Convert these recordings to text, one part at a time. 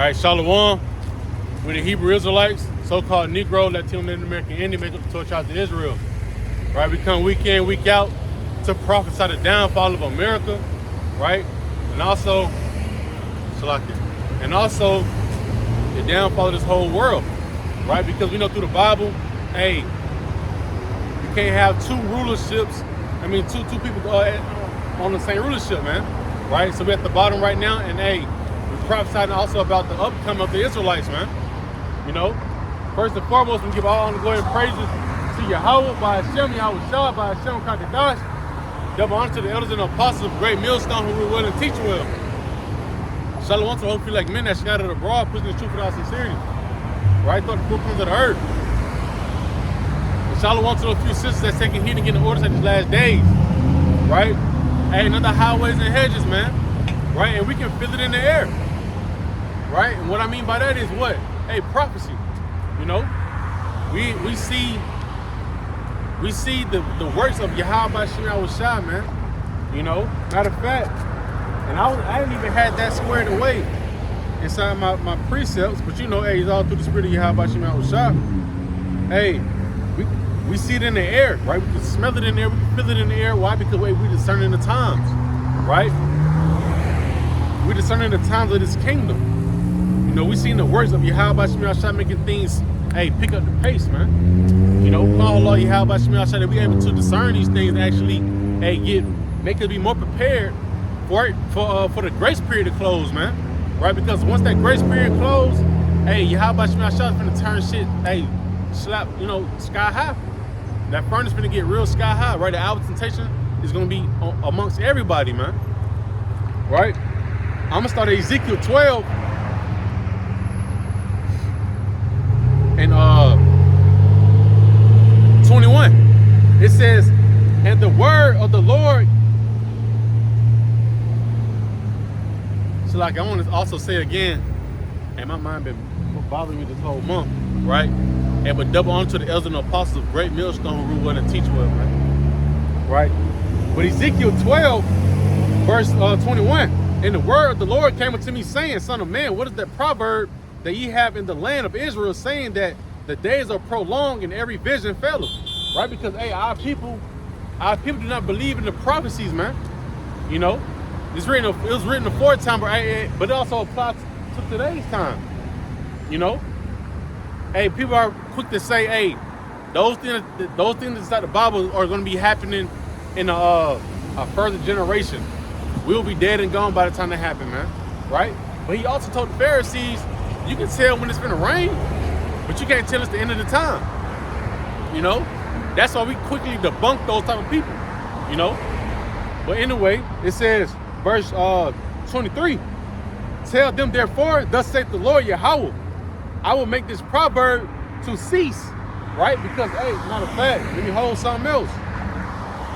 right, Shalom. We're the Hebrew Israelites, so-called Negro, Latino, Native American Indian, make up the 12 tribes of Israel. Right, we come week in, week out to prophesy the downfall of America, right? And also, the downfall of this whole world, right? Because we know through the Bible, hey, you can't have two people on the same rulership, man, right? So we're at the bottom right now, and hey, we're prophesying also about the upcoming of the Israelites, man. You know, first and foremost, we give all the glory and praises to Yahweh, by Hashem, Yahweh Shah, by Hashem, Kakadash. Double honor to the elders and the apostles of great millstone who rule well and teach well. Shalom to the whole feel like men that scattered abroad, pushing the truth without sincerity. Right? Thought the fruit comes of the earth. And shalom to those few sisters that's taking heed and getting orders at these last days. Right? Hey, another highways and hedges, man. Right? And we can feel it in the air. Right? And what I mean by that is what? Hey, prophecy. You know? We see the works of Yahweh by Shema Shai, man. You know? Matter of fact, and I didn't even have that squared away inside my precepts, but you know, hey, it's all through the spirit of Yahweh by Shema Shai. Hey, we see it in the air, right? We can smell it in the air, we can feel it in the air. Why? Because we discerning the times, right? We discerning the times of this kingdom. You know, we seen the works of Yahweh by Shema Shai making things, hey, pick up the pace, man. You know, call Allah Yahweh by Shema Shai that we able to discern these things and actually, hey, make us be more prepared for the grace period to close, man. Right? Because once that grace period close, hey, Yahweh by Shema Shai is gonna turn shit, hey, slap, you know, sky high. That furnace gonna get real sky high, right? The hour of temptation is gonna be amongst everybody, man. Right? I'm gonna start at Ezekiel 12 and 21. It says, and the word of the Lord. So like I want to also say again, and my mind been bothering me this whole month, right? And but double honor to the elders and apostles of great millstone who rule well and teach well, man. Right? But Ezekiel 12, verse 21, and the word of the Lord came unto me saying, son of man, what is that proverb that ye have in the land of Israel, saying that the days are prolonged and every vision faileth? Right? Because hey, our people do not believe in the prophecies, man. You know? It was written before time, but it also applies to today's time. You know? Hey, people are quick to say, hey, those things inside the Bible are going to be happening in a further generation. We'll be dead and gone by the time that happen, man. Right? But he also told the Pharisees, you can tell when it's going to rain, but you can't tell it's the end of the time. You know? That's why we quickly debunk those type of people. You know? But anyway, it says, verse 23, tell them therefore, thus saith the Lord Yahweh, I will make this proverb to cease, right? Because, hey, matter of fact, let me hold something else,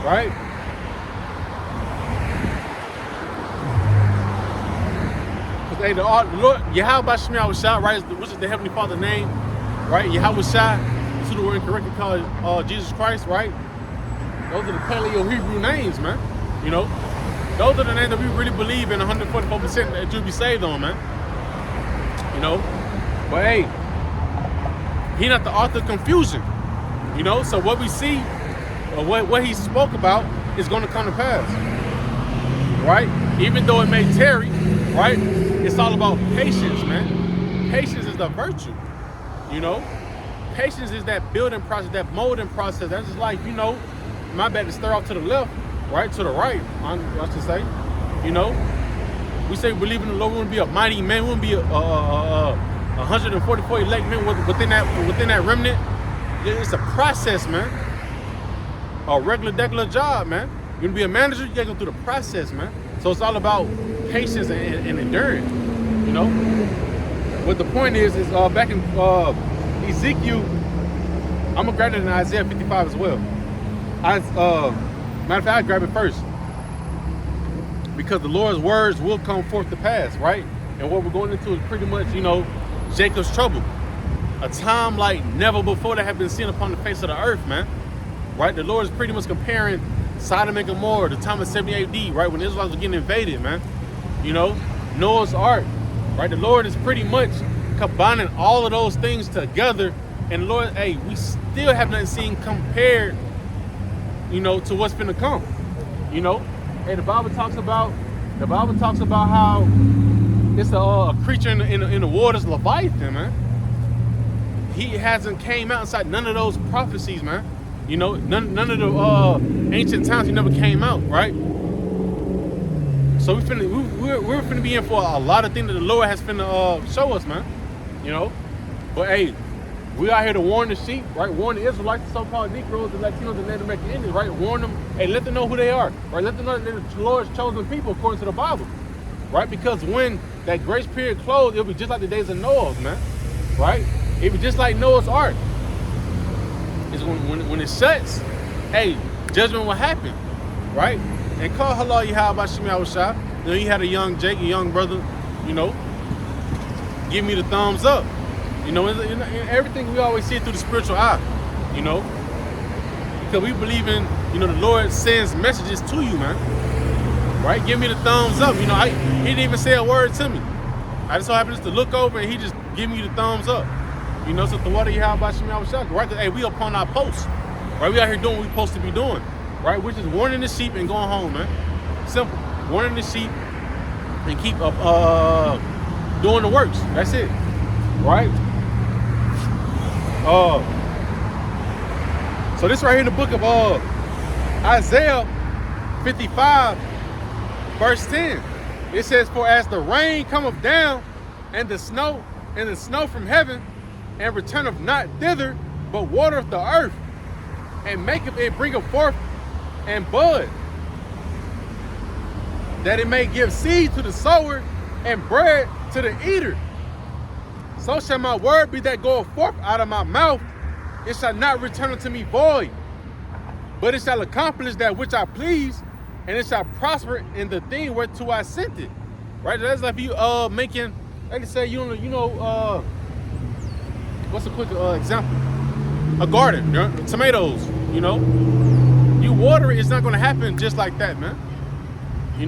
right? Because, hey, the Lord, Yahweh by Shema Shai, right, which is the Heavenly Father name, right? Yahweh Shai, this is the word incorrectly called Jesus Christ, right? Those are the Paleo-Hebrew names, man, you know? Those are the names that we really believe in 144% that you'll be saved on, man. You know? But hey, he's not the author of confusion. You know? So what we see, or what he spoke about is going to come to pass. Right? Even though it may tarry, right? It's all about patience, man. Patience is the virtue. You know? Patience is that building process, that molding process. That's just like, you know, my bad to stir off to the left. Right to the right, I should say. You know, we say we believe in the Lord. We want to be a mighty man. We want to be 144 elect men within that remnant. It's a process, man. A regular job, man. You want to be a manager, you got to go through the process, man. So it's all about patience and endurance. You know. But the point is back in Ezekiel, I'm gonna grab it in Isaiah 55 as well. Matter of fact, I grab it first. Because the Lord's words will come forth to pass, right? And what we're going into is pretty much, you know, Jacob's trouble. A time like never before that have been seen upon the face of the earth, man. Right? The Lord is pretty much comparing Sodom and Gomorrah, the time of 70 AD, right? When Israel was getting invaded, man. You know, Noah's Ark, right? The Lord is pretty much combining all of those things together. And the Lord, hey, we still have not seen compared, to what's finna come. Hey, the Bible talks about how it's a creature in the waters, Leviathan, man. He hasn't came out inside none of those prophecies, man. None of the ancient times he never came out, right? So we're finna be in for a lot of things that the Lord has finna show us, man. But hey, we out here to warn the sheep, right? Warn the Israelites, the so-called Negroes, the Latinos, the Native American Indians, right? Warn them, hey, let them know who they are, right? Let them know that they're the Lord's chosen people according to the Bible, right? Because when that grace period closed, it'll be just like the days of Noah, man, right? It'll be just like Noah's Ark. It's when it shuts, hey, judgment will happen, right? And call halal Yahweh Shemi Awashai. You had a young Jake, a young brother, give me the thumbs up. In everything we always see it through the spiritual eye, because we believe in, the Lord sends messages to you, man, right? Give me the thumbs up. He didn't even say a word to me. I just so happened to look over and he just give me the thumbs up. So the water you have about Shemi Awashai, right? Hey, we upon our post, right? We out here doing what we supposed to be doing, right? We're just warning the sheep and going home, man. Simple. Warning the sheep and keep up doing the works. That's it, right? So this right here in the book of Isaiah 55, verse 10, it says, "For as the rain cometh down, and the snow from heaven, and returneth not thither, but watereth the earth, and maketh it bringeth forth and bud, that it may give seed to the sower and bread to the eater. So shall my word be that goeth forth out of my mouth. It shall not return unto me void, but it shall accomplish that which I please, and it shall prosper in the thing whereto I sent it." Right? That's like you making, like I say, what's a quick example? A garden, tomatoes. You water it, it's not gonna happen just like that, man. You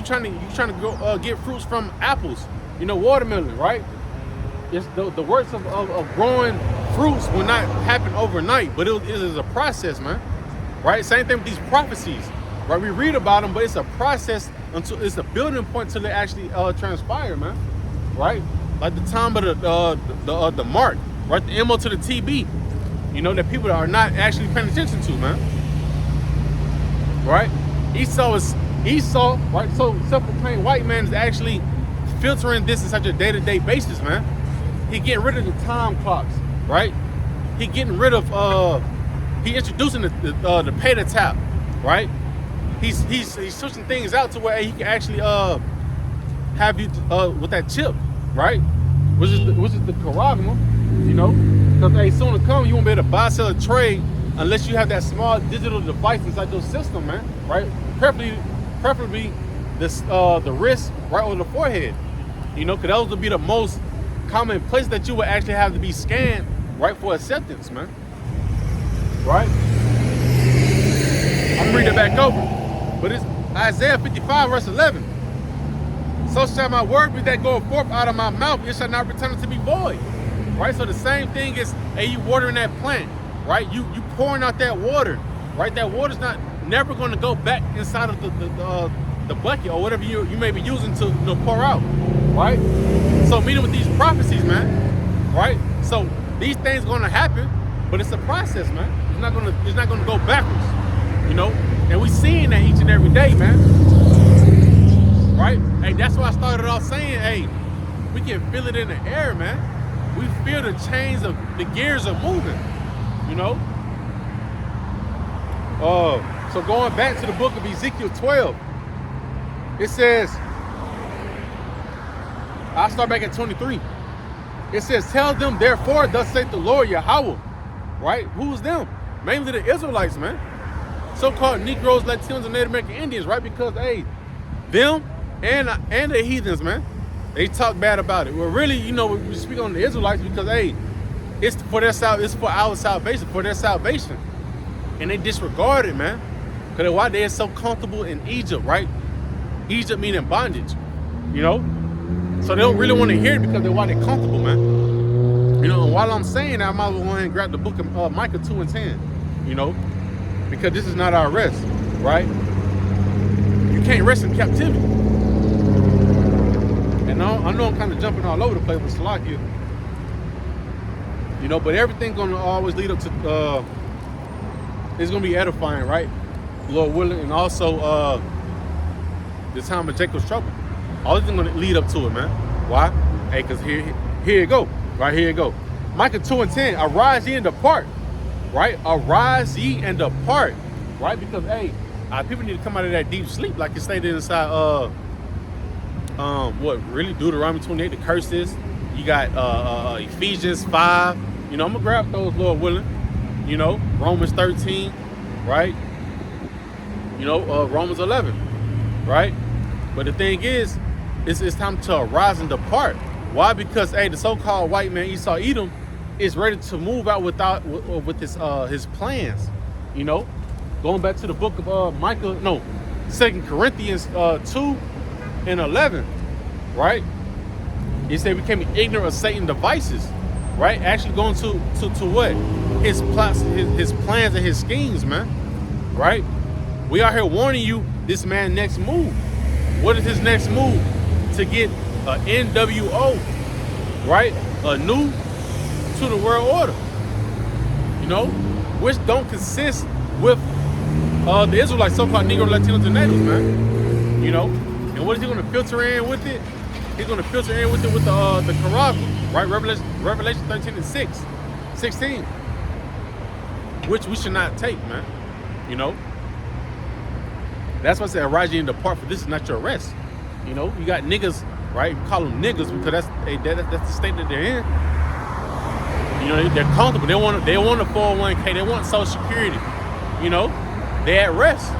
trying to go get fruits from apples, watermelon, right? It's the works of growing fruits will not happen overnight, but it is a process, man. Right? Same thing with these prophecies, right? We read about them, but it's a process until it's a building point until they actually transpire, man. Right? Like the time of the mark, right? The MO to the TB, that people are not actually paying attention to, man. Right? Esau, right? So self-proclaimed white man is actually filtering this in such a day-to-day basis, man. He getting rid of the time clocks, right? He getting rid of he introducing the pay to tap, right? He's switching things out to where he can actually have you with that chip, right? Which is the Karagma, because soon to come you won't be able to buy, sell, or trade unless you have that small digital device inside your system, man, right? Preferably this the wrist right over the forehead, because those would be the most common place that you would actually have to be scanned, right, for acceptance, man. Right? I'm gonna read it back over. But it's Isaiah 55, verse 11. "So shall my word be that goeth forth out of my mouth, it shall not return unto me void." Right? So the same thing is, you watering that plant, right? You pouring out that water, right? That water's never gonna go back inside of the bucket or whatever you may be using to pour out, right? So meaning with these prophecies, man, right? So these things gonna happen, but it's a process, man. It's not gonna go backwards, And we seeing that each and every day, man. Right? Hey, that's why I started off saying, hey, we can feel it in the air, man. We feel the chains of the gears are moving, So going back to the book of Ezekiel 12, it says, I'll start back at 23. It says, "Tell them, therefore, thus saith the Lord Yahweh." Right? Who's them? Mainly the Israelites, man. So-called Negroes, Latinos, and Native American Indians, right? Because, hey, them and the heathens, man, they talk bad about it. Well, really, we speak on the Israelites because, hey, it's for our salvation, for their salvation. And they disregard it, man. Because why they are so comfortable in Egypt, right? Egypt meaning bondage, So they don't really want to hear it because they're comfortable, man. You know, and while I'm saying that, I might as well go ahead and grab the book of Micah 2 and 10, you know, because this is not our rest, right? You can't rest in captivity. And I know I'm kind of jumping all over the place with Salakia, you know, but everything's going to always lead up to, it's going to be edifying, right? Lord willing, and also the time of Jacob's trouble. All this is going to lead up to it, man. Why? Hey, because here you go. Right, here you go. Micah 2 and 10, arise ye and depart. Right? Arise ye and depart. Right? Because, hey, people need to come out of that deep sleep, like it stated inside, Deuteronomy 28, the curses. You got Ephesians 5. You know, I'm going to grab those, Lord willing. You know, Romans 13. Right? You know, Romans 11. Right? But the thing is, it's time to arise and depart. Why? Because, hey, the so-called white man Esau Edom is ready to move out with his plans. You know, going back to the book of 2 Corinthians 2 and 11, right? He said we can't be ignorant of Satan's devices, right? Actually going to what? His plots, his plans and his schemes, man, right? We are here warning you this man's next move. What is his next move? To get NWO, right? A new to the world order, you know, which don't consist with the Israelites, so-called Negro, Latinos, and Natives, man. You know, and what is he going to filter in with it? He's going to filter in with it with the Quran, right? Revelation 13 and 16, which we should not take, man. You know, that's why I said, arise ye and depart, for this is not your rest. You know, you got niggas, right? You call them niggas because that's the state that they're in. You know, they're comfortable. They want a 401k. They want Social Security. You know, they're at rest,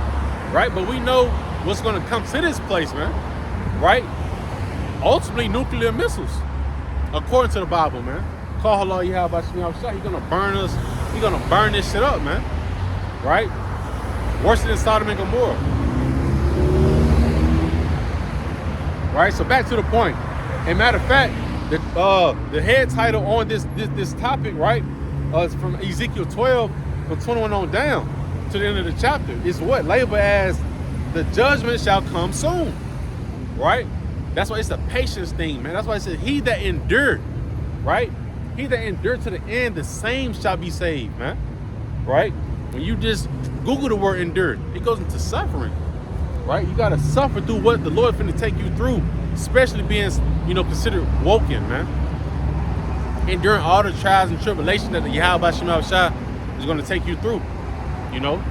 right? But we know what's going to come to this place, man, right? Ultimately, nuclear missiles, according to the Bible, man. Call Allah, you have about He's going to burn us. He's going to burn this shit up, man, right? Worse than Sodom and Gomorrah. Right, so back to the point. And matter of fact, the head title on this topic, right, is from Ezekiel 12, from 21 on down to the end of the chapter. Is what? Labeled as the judgment shall come soon. Right? That's why it's a patience thing, man. That's why it says, he that endured, right? He that endured to the end, the same shall be saved, man. Right? When you just Google the word endured, it goes into suffering. Right? You got to suffer through what the Lord finna take you through, especially being, you know, considered woken, man. Enduring all the trials and tribulations that the Yahweh Shemal Shah is going to take you through, you know.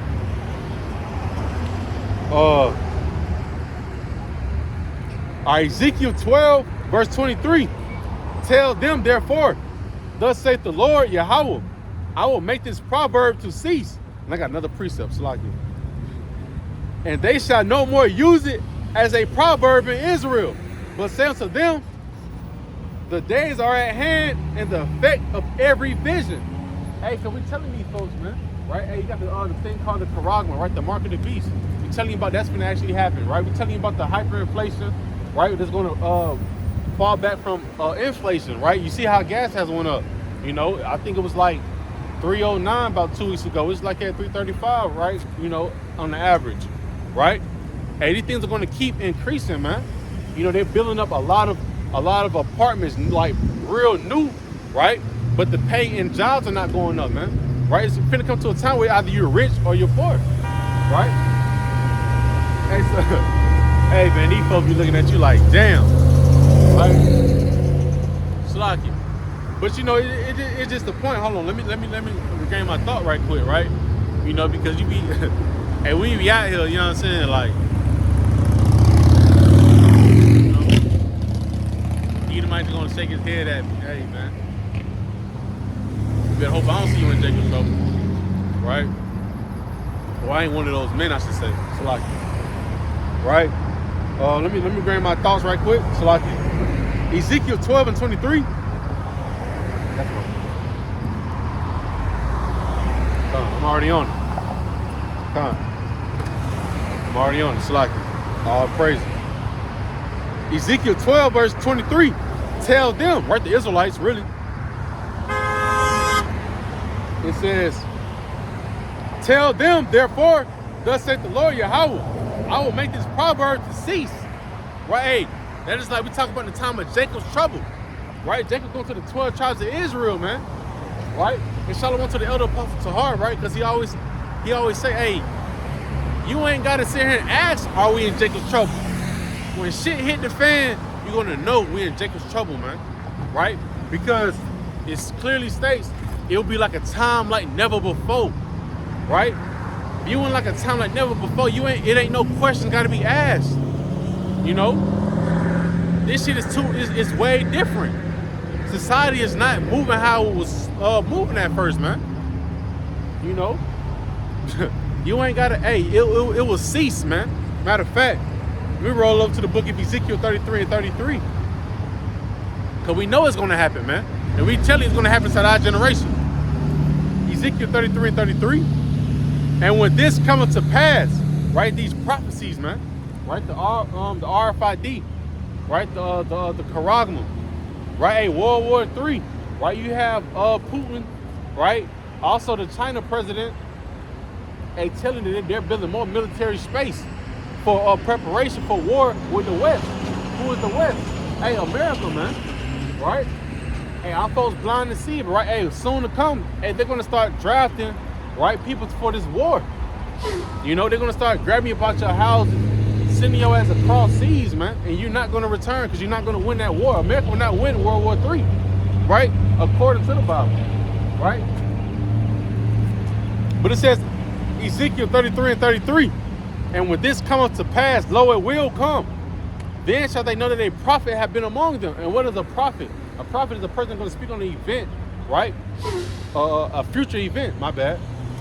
Ezekiel 12, verse 23. Tell them, therefore, thus saith the Lord Yahweh, I will make this proverb to cease. And I got another precept, Salakia. And they shall no more use it as a proverb in Israel, but say unto them, the days are at hand and the effect of every vision. Hey, so we're telling these folks, man, right? Hey, you got the thing called the Karagma, right? The mark of the beast. We're telling you about that's going to actually happen, right? We're telling you about the hyperinflation, right? That's going to fall back from inflation, right? You see how gas has went up. You know, I think it was like 309 about 2 weeks ago. It's like at 335, right? You know, on the average. Right? Hey, these things are going to keep increasing, man. You know, they're building up a lot of apartments, like real new, right? But the pay and jobs are not going up, man. Right? It's going to come to a time where either you're rich or you're poor, right? Hey, so, hey, man, these folks be looking at you like, damn, right? Slacky. But you know, it's just the point. Hold on, let me regain my thought right quick, right? You know, because you be. Hey, we be out here, you know what I'm saying? Like, you know, Edomite's gonna shake his head at me. Hey, man. You better hope I don't see you in Jacob's trouble. Right? Well, I ain't one of those men, I should say. Salaki. Right? Let me bring my thoughts right quick. Salaki. Ezekiel 12 and 23. That's one. I'm already on it. I'm already on it. Salaki. All praise. Ezekiel 12 verse 23 tells them, right, the Israelites really, it says, tell them, therefore, thus saith the Lord Yahweh, I will make this proverb to cease. Right? Hey, that is like we talk about in the time of Jacob's trouble. Right? Jacob going to the 12 tribes of Israel, man. Right? And Shalom went to the elder apostle Tahar, right? Because he always say, hey, you ain't got to sit here and ask, are we in Jacob's trouble? When shit hit the fan, you're going to know we're in Jacob's trouble, man. Right? Because it clearly states it'll be like a time like never before. Right? If you in like a time like never before, it ain't no questions got to be asked. You know? This shit is way different. Society is not moving how it was moving at first, man. You know? You ain't got to, hey, it will cease, man. Matter of fact, we roll up to the book of Ezekiel 33 and 33. Because we know it's going to happen, man. And we tell you it's going to happen inside our generation. Ezekiel 33 and 33. And when this cometh to pass, right, these prophecies, man, right, the RFID, right, the Karagma, right, World War III, right, you have Putin, right, also the China president, telling you that they're building more military space for preparation for war with the West. Who is the West? Hey, America, man, right? Hey, our folks blind to see, but right, hey, soon to come, hey, they're gonna start drafting, right, people for this war. You know, they're gonna start grabbing you about your houses, sending your ass across seas, man, and you're not gonna return because you're not gonna win that war. America will not win World War III, right? According to the Bible, right? But it says, Ezekiel 33 and 33, and when this cometh to pass, lo, it will come. Then shall they know that a prophet have been among them. And what is a prophet? A prophet is a person going to speak on an event, right? A future event, my bad,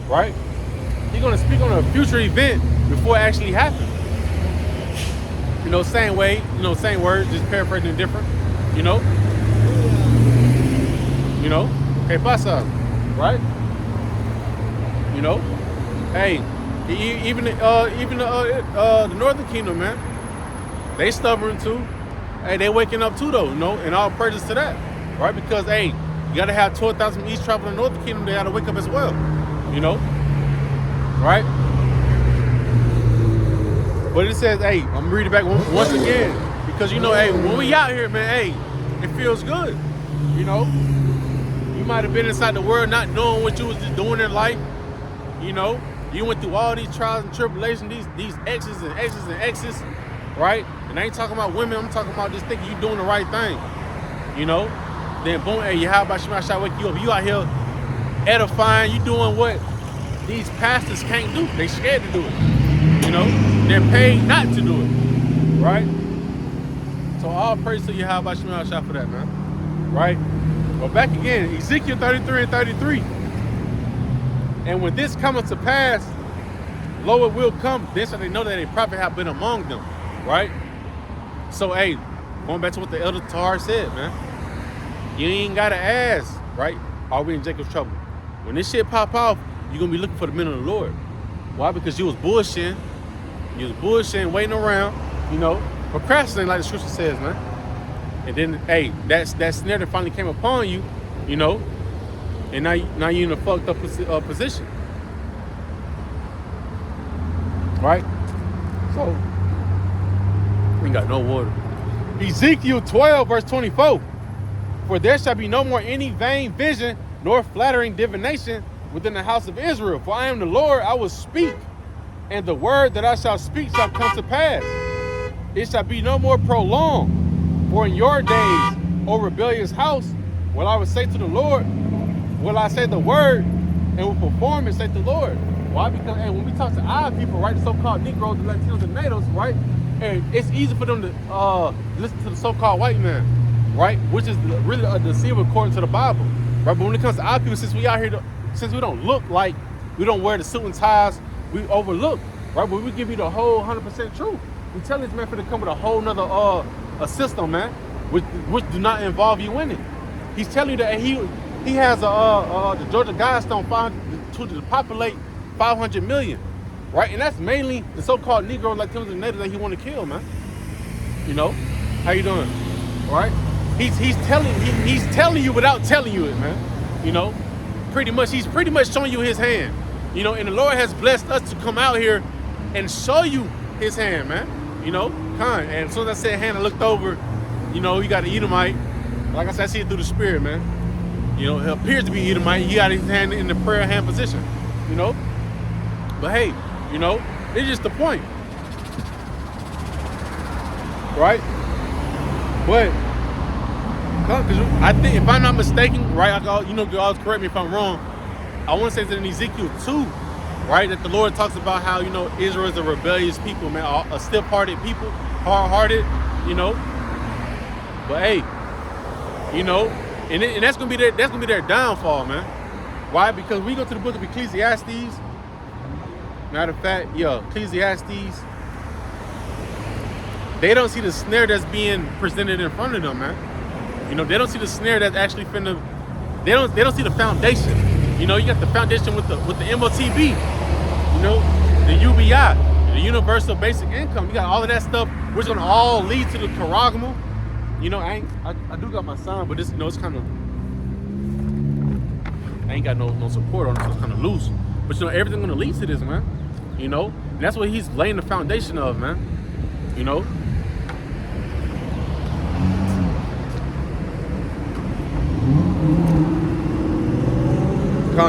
right? He's going to speak on a future event before it actually happens. You know, same way, you know, same word, just paraphrasing different, you know? You know? Que pasa, right? You know? Hey, even the Northern Kingdom, man, they stubborn too. Hey, they waking up too, though, you know, and all praises to that, right? Because, hey, you got to have 12,000 East travel in the Northern Kingdom, they got to wake up as well, you know, right? But it says, hey, I'm gonna read it back once again, because, you know, hey, when we out here, man, hey, it feels good, you know? You might have been inside the world not knowing what you was just doing in life, you know? You went through all these trials and tribulations, these X's and X's and X's, right? And I ain't talking about women, I'm talking about just thinking you doing the right thing, you know? Then boom, hey, how about Shema wake you up? You out here edifying, you doing what these pastors can't do. They scared to do it, you know? They're paid not to do it, right? So all praise to you, how about Shema for that, man, right? Well, back again, Ezekiel 33 and 33. And when this cometh to pass, lo, it will come. Then shall they know that a prophet have been among them, right? So, hey, going back to what the elder Tar said, man, you ain't gotta ask, right? Are we in Jacob's trouble? When this shit pop off, you're gonna be looking for the men of the Lord. Why? Because you was bullshitting. You was bullshitting, waiting around, you know, procrastinating, like the scripture says, man. And then, hey, that snare that finally came upon you, you know, and now you're in a fucked up position, right? So, we ain't got no water. Ezekiel 12 verse 24. For there shall be no more any vain vision, nor flattering divination within the house of Israel. For I am the Lord, I will speak, and the word that I shall speak shall come to pass. It shall be no more prolonged. For in your days, O rebellious house, will I will say to the Lord, will I say the word, and will perform it, saith the Lord. Why? Because, hey, when we talk to our people, right, the so-called Negroes, the Latinos, and natives, right, and it's easy for them to listen to the so-called white man, right, which is really a deceiver according to the Bible, right? But when it comes to our people, since we out here, since we don't look like, we don't wear the suit and ties, we overlook, right? But we give you the whole 100% truth. We tell this man for to come with a whole nother a system, man, which do not involve you in it. He's telling you that he has the Georgia Guidestone to populate 500 million, right? And that's mainly the so-called Negro Latinos and natives that he want to kill, man. You know, How you doing? All right. He's telling you without telling you it, man. You know, he's pretty much showing you his hand. You know, and the Lord has blessed us to come out here and show you his hand, man. You know, kind. And as soon as I said hand, I looked over. You know, you got an Edomite. Like I said, I see it through the spirit, man. You know, it appears to be Edomite. He got his hand in the prayer hand position. You know, but hey, you know, it's just the point, right? But because I think, if I'm not mistaken, right, you know, y'all correct me if I'm wrong. I want to say that in Ezekiel 2, right, that the Lord talks about how, you know, Israel is a rebellious people, man, a stiff-hearted people, hard-hearted, you know. But hey, you know, and that's gonna be their downfall, man. Why? Because we go to the book of Ecclesiastes. Matter of fact, Ecclesiastes. They don't see the snare that's being presented in front of them, man. You know, they don't see the snare that's actually finna. They don't see the foundation. You know, you got the foundation with the MOTB. You know, the UBI, the Universal Basic Income. You got all of that stuff, which is gonna all lead to the Karagma. You know, I do got my sign, but this, you know, it's kind of, I ain't got no support on it, so it's kind of loose. But you know, everything gonna lead to this, man. You know, and that's what he's laying the foundation of, man. You know.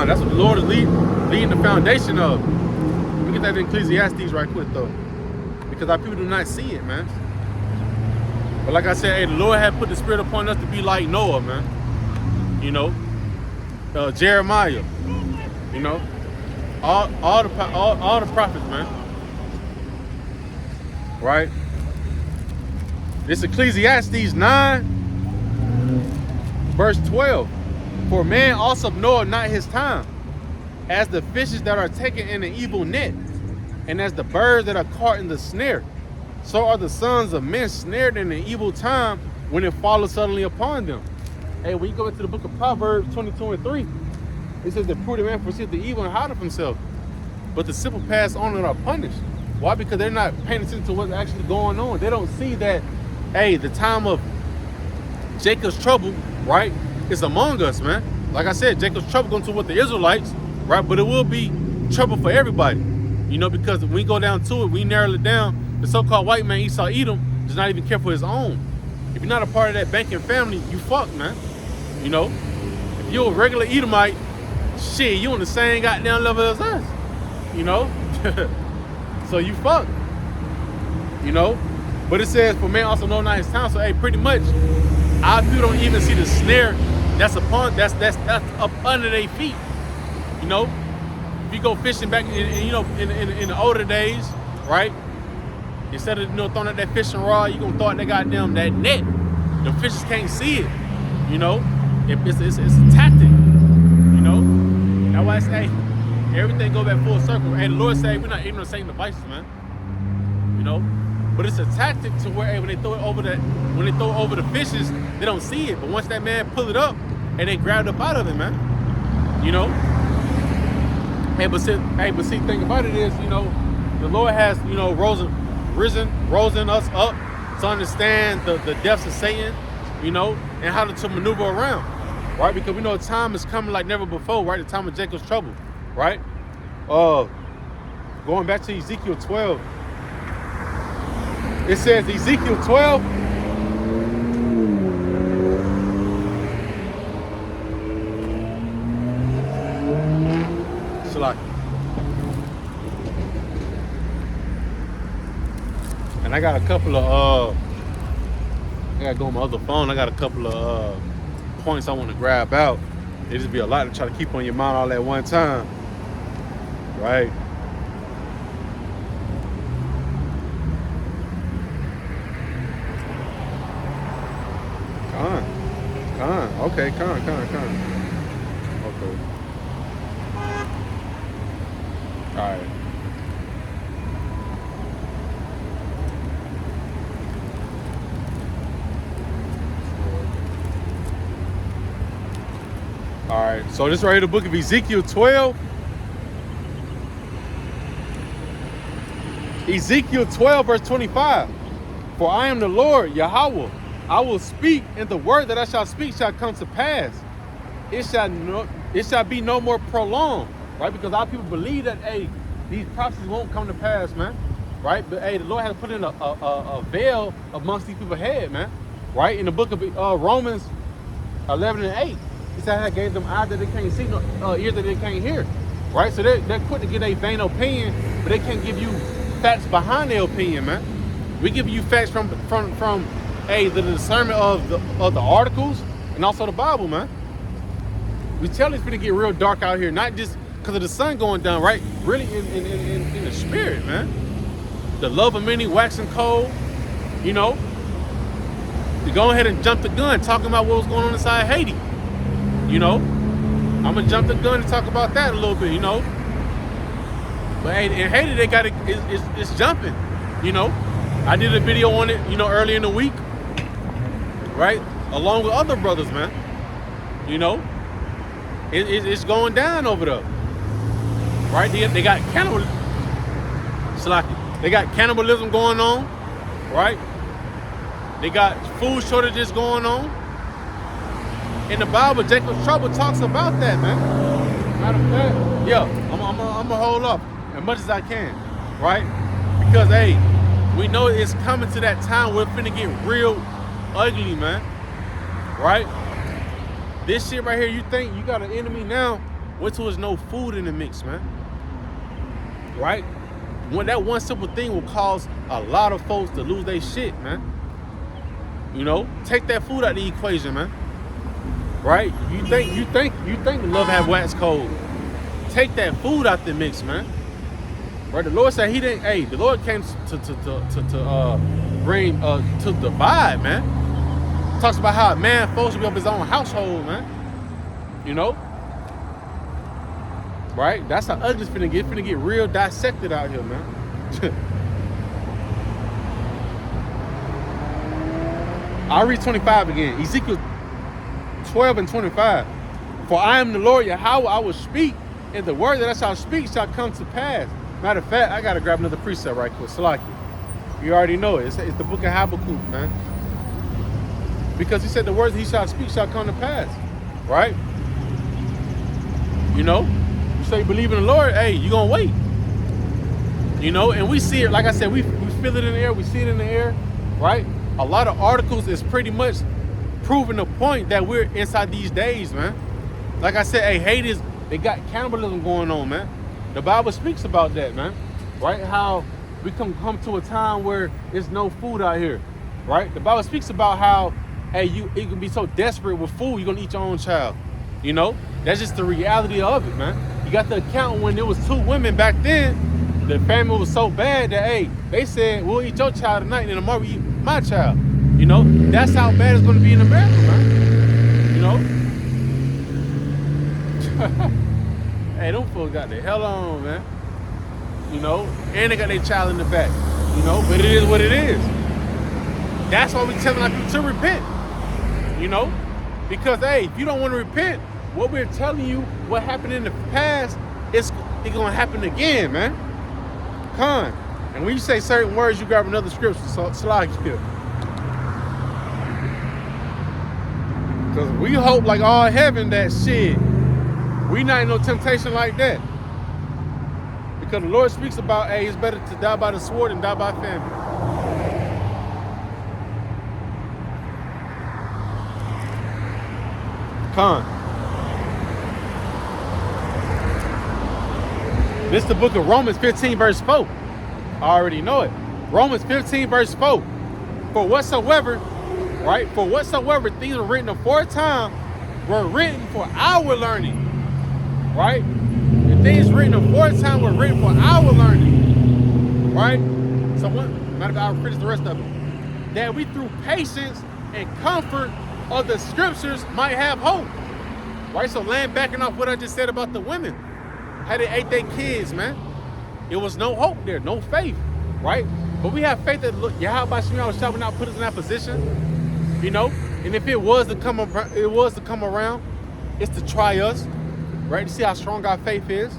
That's what the Lord is leading the foundation of. Let me get that in Ecclesiastes right quick, though, because our people do not see it, man. But like I said, hey, the Lord had put the spirit upon us to be like Noah, man. You know, Jeremiah. You know, all the prophets, man. Right. This Ecclesiastes 9, verse 12. For man also knoweth not his time, as the fishes that are taken in an evil net, and as the birds that are caught in the snare. So are the sons of men snared in an evil time, when it falleth suddenly upon them. Hey, when you go into the book of Proverbs 22:3, it says the prudent man foreseeth the evil and hideth himself, but the simple pass on and are punished. Why? Because they're not paying attention to what's actually going on. They don't see that, hey, the time of Jacob's trouble, right, is among us, man. Like I said, Jacob's trouble going to with the Israelites, right? But it will be trouble for everybody, you know, because when we go down to it, we narrow it down. The so-called white man, Esau Edom, does not even care for his own. If you're not a part of that banking family, you fucked, man. You know, if you're a regular Edomite, shit, you on the same goddamn level as us, you know. So you fucked, you know. But it says, for man also know not his time. So hey, pretty much, our people don't even see the snare that's up under their feet. You know, if you go fishing back in the older days, right? Instead of, you know, throwing out that fishing rod, you gonna throw out that net. The fishes can't see it. You know, it's a tactic. You know, that's why I say, hey, everything go back full circle. Hey, the Lord say we're not ignorant of Satan's devices, man. You know, but it's a tactic to where, hey, when they throw over the fishes, they don't see it. But once that man pull it up and they grab it up out of it, man. You know. Hey, but see, thing about it is, you know, the Lord has, you know, risen us up to understand the depths of Satan, you know, and how to maneuver around, right? Because we know time is coming like never before, right? The time of Jacob's trouble, right? Going back to Ezekiel 12, it says Ezekiel 12. And I got a couple of I gotta go on my other phone. I got a couple of points I want to grab out. It just be a lot to try to keep on your mind all at one time, right? Okay, con. Okay. All right. All right, so this right here, the book of Ezekiel 12. Ezekiel 12, verse 25. For I am the Lord, Yahweh. I will speak, and the word that I shall speak shall come to pass. It shall be no more prolonged, right? Because a lot of people believe that, hey, these prophecies won't come to pass, man, right? But hey, the Lord has put in a veil amongst these people's head, man, right? In the book of Romans 11 and 8, he said, I gave them eyes that they can't see, no ears that they can't hear, right? So they're quick to get a vain opinion, but they can't give you facts behind their opinion, man. We give you facts from the discernment of the articles and also the Bible, man. We tell it's gonna get real dark out here, not just because of the sun going down, right? Really in the spirit, man. The love of many waxing cold, you know. To go ahead and jump the gun, talking about what was going on inside Haiti, you know. I'm gonna jump the gun and talk about that a little bit, you know. But hey, in Haiti they got it's jumping, you know. I did a video on it, you know, earlier in the week, right? Along with other brothers, man. You know, it's going down over there, right? They got cannibalism. They got cannibalism going on, right? They got food shortages going on. In the Bible, Jacob's Trouble talks about that, man. Matter of fact, yeah, I'm gonna hold up as much as I can, right? Because hey, we know it's coming to that time where it's finna get real ugly, man. Right? This shit right here, you think you got an enemy now, wait till there's no food in the mix, man. Right? When that one simple thing will cause a lot of folks to lose their shit, man. You know, take that food out of the equation, man. Right? You think the love have wax cold. Take that food out the mix, man. Right, the Lord said he didn't. Hey, the Lord came to bring to divide, man. Talks about how a man supposed to be of his own household, man. You know, right? That's how ugly it's finna get. It's finna get real dissected out here, man. I'll read 25 again. Ezekiel 12 and 25. For I am the Lord Yahweh. I will speak, and the word that I shall speak shall come to pass. Matter of fact, I gotta grab another precept right quick. Salaki. You already know it. It's the book of Habakkuk, man. Because he said the words he shall speak shall come to pass. Right? You know? You say you believe in the Lord, hey, you gonna wait. You know, and we see it, like I said, we feel it in the air, we see it in the air, right? A lot of articles is pretty much proving the point that we're inside these days, man. Like I said, hey, Haiti, they got cannibalism going on, man. The Bible speaks about that, man, right? How we come to a time where there's no food out here, right? The Bible speaks about how, hey, you can be so desperate with food, you're gonna eat your own child. You know, that's just the reality of it, man. You got to account when there was 2 women back then, the famine was so bad that, hey, they said, we'll eat your child tonight, and then tomorrow we eat my child. You know, that's how bad it's gonna be in America, man. You know? Hey, them folks got the hell on, man. You know, and they got their child in the back. You know, but it is what it is. That's why we telling our people to repent. You know, because hey, if you don't want to repent, what we're telling you, what happened in the past, it's gonna happen again, man. Con. And when you say certain words, you grab another scripture. So slide here. Because we hope like all heaven that shit. We not in no temptation like that. Because the Lord speaks about, hey, it's better to die by the sword than die by famine. Con. This is the book of Romans 15 verse 4. I already know it. Romans 15 verse 4. For whatsoever, right? For whatsoever things were written aforetime were written for our learning. Right? The things written aforetime were written for our learning. Right? So matter of fact, I'll finish the rest of it. That we through patience and comfort of the scriptures might have hope. Right? So land backing off what I just said about the women. How they ate their kids, man. It was no hope there, no faith. Right? But we have faith that look, Yahweh shall not put us in that position. You know? And if it was to come around, it's to try us. Right? To see how strong our faith is.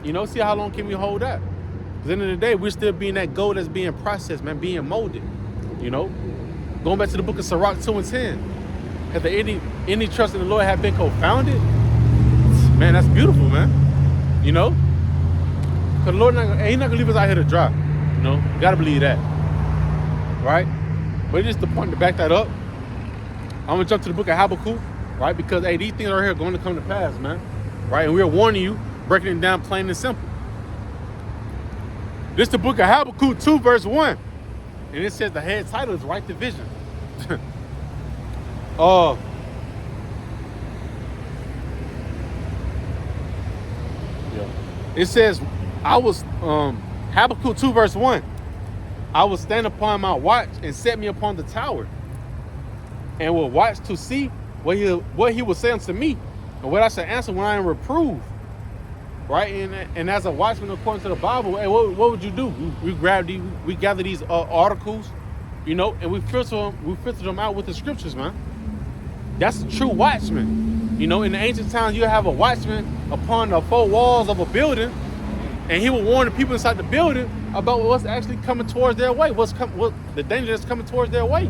You know, see how long can we hold that. At the end of the day, we're still being that gold that's being processed, man, being molded. You know, going back to the book of Sirach 2:10, has any trust in the Lord have been confounded? Man, that's beautiful, man. You know, because the Lord He's not gonna leave us out here to dry. You know, you gotta believe that, right? But just the point to back that up, I'm gonna jump to the book of Habakkuk, right? Because hey, these things right here are going to come to pass, man, right? And we're warning you, breaking it down plain and simple. This is the book of Habakkuk 2, verse 1. And it says the head title is Right Division. Yeah. It says, Habakkuk 2, verse 1. I will stand upon my watch and set me upon the tower, and will watch to see what he will say unto me, and what I shall answer when I am reproved. Right, and as a watchman according to the Bible, hey, what would you do? We gather these articles, you know, and we filter them out with the scriptures, man. That's a true watchman. You know, in the ancient times, you have a watchman upon the four walls of a building, and he will warn the people inside the building about what's actually coming towards their way, what the danger that's coming towards their way.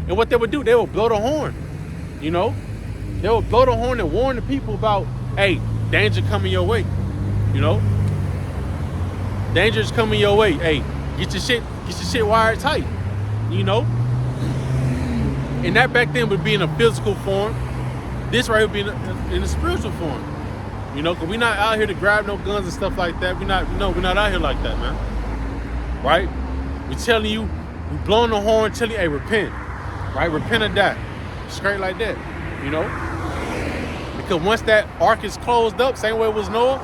And what they would do, they would blow the horn. You know, they would blow the horn and warn the people about, hey, danger coming your way. You know, danger is coming your way. Hey, get your shit wired tight. You know, and that back then would be in a physical form. This right would be in a spiritual form. You know, because we're not out here to grab no guns and stuff like that. We're not out here like that, man. Right? We're telling you, we're blowing the horn, telling you, hey, repent. Right? Repent of that. Straight like that. You know, because once that ark is closed up, same way it was Noah.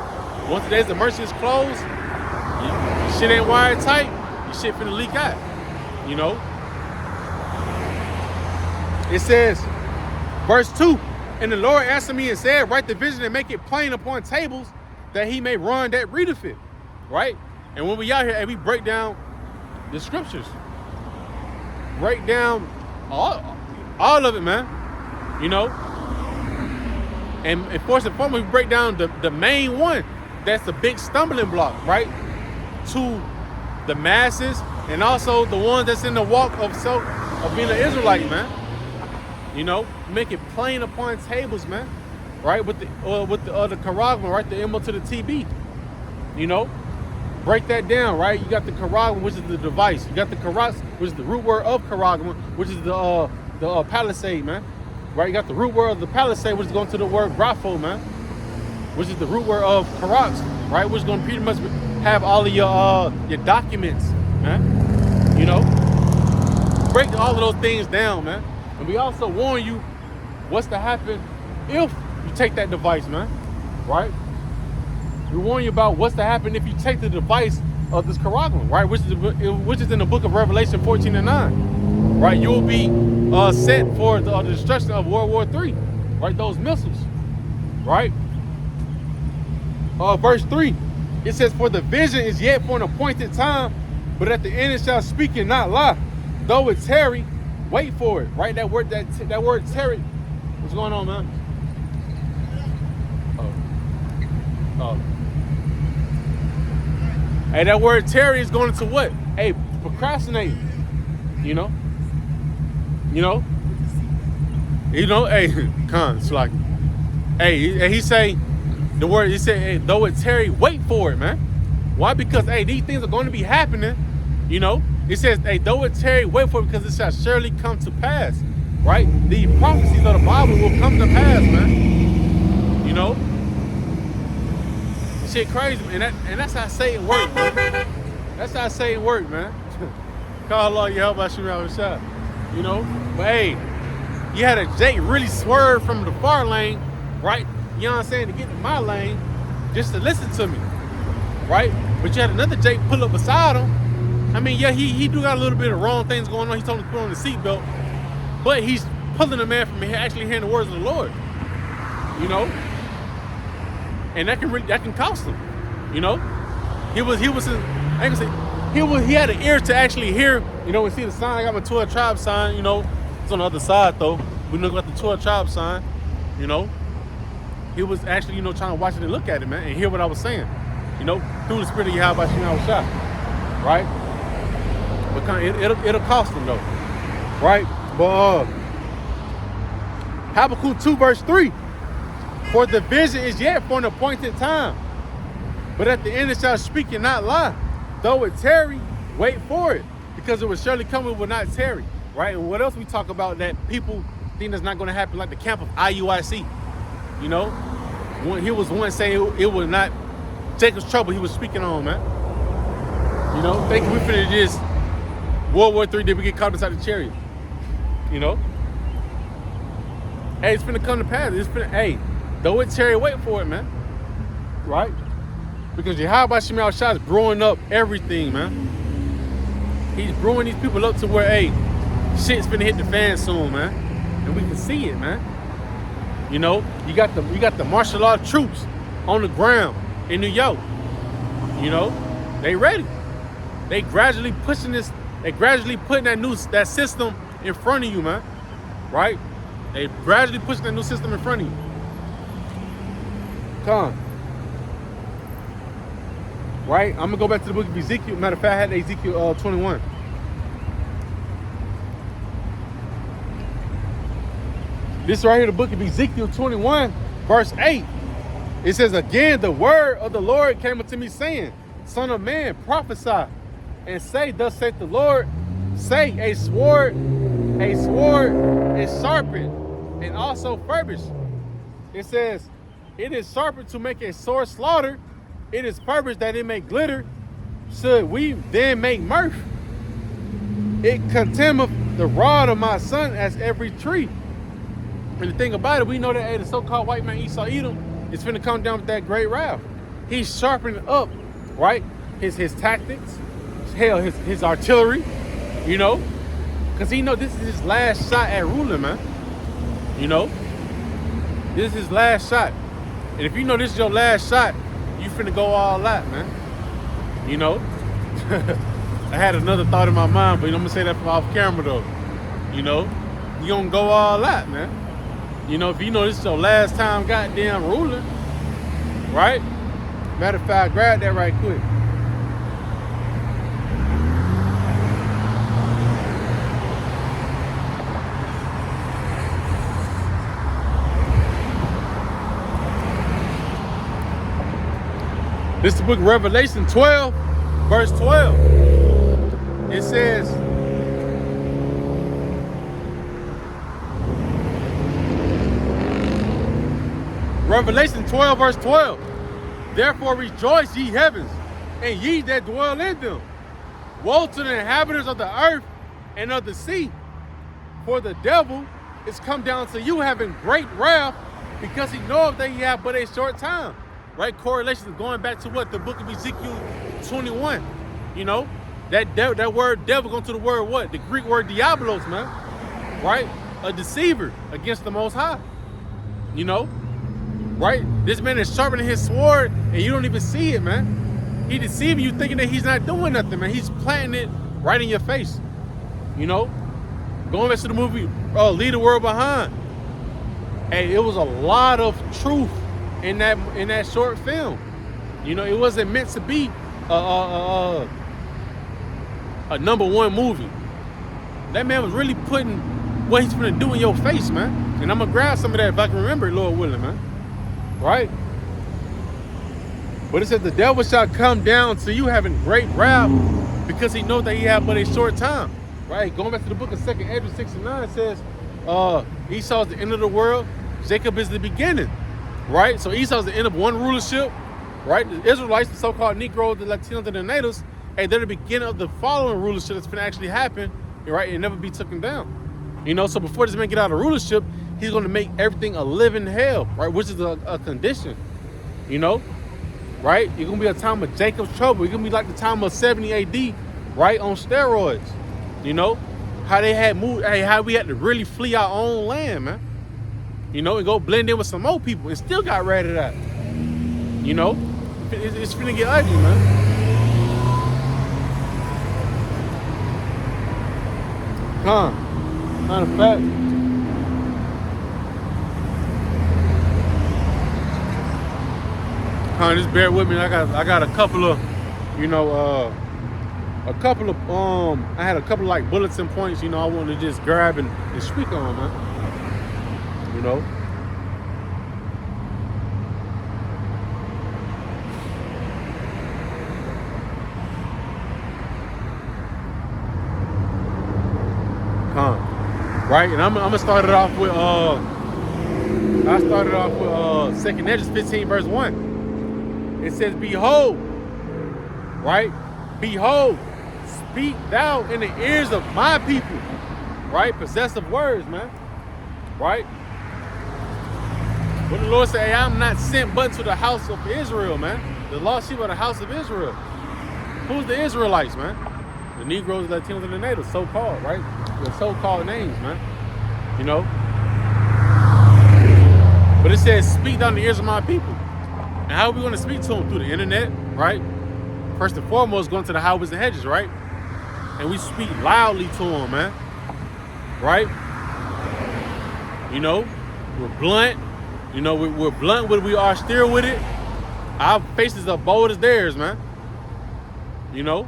Once the days of mercy is closed, your shit ain't wired tight, your shit finna leak out. You know? It says, verse 2, and the Lord answered me and said, write the vision and make it plain upon tables, that he may run that readeth it. Right? And when we out here, we break down the scriptures. Break down all of it, man. You know? And first and foremost, we break down the main one. That's the big stumbling block, right? To the masses and also the ones that's in the walk of being an Israelite, man. You know, make it plain upon tables, man. Right? With the charagma, right? The M to the TB. You know, break that down, right? You got the charagma, which is the device. You got the karas, which is the root word of charagma, which is the palisade, man. Right? You got the root word of the palisade, which is going to the word grapho, man, which is the root word of karas, right? Which is going to pretty much have all of your documents, man. You know, break all of those things down, man. And we also warn you what's to happen if you take that device, man. Right? We warn you about what's to happen if you take the device of this charagma, right? Which is in the book of Revelation 14:9. Right? You will be set for the destruction of World War III. Right? Those missiles. Right? Verse 3, it says, for the vision is yet for an appointed time, but at the end it shall speak and not lie. Though it tarry, wait for it. Right? That word tarry. What's going on, man? Oh. Hey, that word tarry is going into what? Hey, procrastinate. You know? Hey, it's like, hey, he say, the word, he said, hey, though it tarry, wait for it, man. Why? Because, hey, these things are going to be happening, you know. It says, hey, though it tarry, wait for it, because it shall surely come to pass, right? The prophecies of the Bible will come to pass, man. You know? Shit crazy, man. And that's how Satan work, man. That's how Satan work, man. Call Allah, you help us, out shot. You know? But, hey, you had a Jake really swerve from the far lane, right? You know what I'm saying? To get in my lane, just to listen to me, right? But you had another Jake pull up beside him. I mean, yeah, he do got a little bit of wrong things going on. He told him to put on the seatbelt, but he's pulling the man from actually hearing the words of the Lord, you know. And that can cost him, you know. He had an ear to actually hear, you know, and see the sign. I got my 12 tribe sign, you know. It's on the other side though. We know about the 12 tribe sign, you know. He was actually, you know, trying to watch it and look at it, man, and hear what I was saying, you know, through the spirit of Yahweh Shema, right? But it'll cost him though. right? But Habakkuk 2 verse 3, for the vision is yet for an appointed time, but at the end it shall speak and not lie. Though it tarry, wait for it, because it will surely come, it will not tarry, right? And what else we talk about that people think that's not going to happen, like the camp of IUIC, you know? When he was once saying it was not Jacob's trouble he was speaking on, man. You know, thinking we finna just World War III, did we get caught inside the chariot? You know? Hey, it's finna come to pass. It's finna, hey, though it tarry, wait for it, man. Right? Because Yahweh Shemel Shah is brewing up everything, man. He's brewing these people up to where, hey, shit's finna hit the fan soon, man. And we can see it, man. You know, you got the martial law troops on the ground in New York. You know, they ready. They gradually pushing this. They gradually putting that system in front of you, man. Right? They gradually pushing that new system in front of you. Come on. Right? I'm gonna go back to the book of Ezekiel. Matter of fact, I had Ezekiel 21. This right here, the book of Ezekiel 21, verse 8. It says, again, the word of the Lord came unto me, saying, Son of man, prophesy, and say, thus saith the Lord, say, a sword is sharpened, and also furbished. It says, it is sharpened to make a sore slaughter, it is furbished that it may glitter, should we then make mirth? It contemneth the rod of my son as every tree. And the thing about it, we know that, hey, the so-called white man Esau Edom is finna come down with that great wrath. He's sharpening up, right? His tactics, hell, his artillery, you know? Because he know this is his last shot at ruling, man. You know? This is his last shot. And if you know this is your last shot, you finna go all out, man. You know? I had another thought in my mind, but I'm gonna say that from off camera, though. You know? You gonna go all out, man. You know, if you know this is your last time goddamn ruling, right? Matter of fact, grab that right quick. This is the book of Revelation 12, verse 12. It says, Revelation 12, verse 12. Therefore rejoice, ye heavens, and ye that dwell in them. Woe to the inhabitants of the earth and of the sea, for the devil is come down to you having great wrath, because he knoweth that he have but a short time. Right? Correlation going back to what? The book of Ezekiel 21. You know? That word devil going to the word what? The Greek word diabolos, man. Right? A deceiver against the Most High. You know? Right? This man is sharpening his sword and you don't even see it, man. He deceiving you thinking that he's not doing nothing, man. He's planting it right in your face. You know? Going back to the movie, Leave the World Behind. Hey, it was a lot of truth in that short film. You know, it wasn't meant to be a #1 movie. That man was really putting what he's gonna do in your face, man. And I'm gonna grab some of that if I can remember it, Lord willing, man. Right? But it says the devil shall come down to you having great wrath, because he knows that he have but a short time. Right? Going back to the book of 2nd Ezra 6:9 says, Esau is the end of the world, Jacob is the beginning. Right? So Esau is the end of one rulership. Right? The Israelites, the so-called Negroes, the Latinos, and the natives, hey, they're the beginning of the following rulership that's going to actually happen, right? And never be taken down. You know, so before this man get out of rulership, he's going to make everything a living hell, right? Which is a condition, you know, right? It's going to be a time of Jacob's trouble. It's going to be like the time of 70 AD, right? On steroids, you know? How they had moved, hey, how we had to really flee our own land, man. You know, and go blend in with some old people and still got ratted out. You know? It's finna get ugly, man. Matter of fact, just bear with me. I got a couple of, you know, a couple of I had a couple of like bulletin points, I wanted to just grab and speak on, man. You know. Right, and I'm gonna start it off with I started off with 2 Hedges 15 verse 1. It says, behold, right? Behold, speak thou in the ears of my people, right? Possessive words, man, right? When the Lord said, hey, I'm not sent but to the house of Israel, man. The lost sheep of the house of Israel. Who's the Israelites, man? The Negroes, Latinos, and the natives, so-called, right? The so-called names, man. You know? But it says, speak down the ears of my people. And how are we going to speak to them? Through the internet, right? First and foremost, going to the highways and hedges, right? And we speak loudly to them, man. Right? You know? We're blunt. You know, we're blunt with it. We are still with it. Our faces are bold as theirs, man. You know?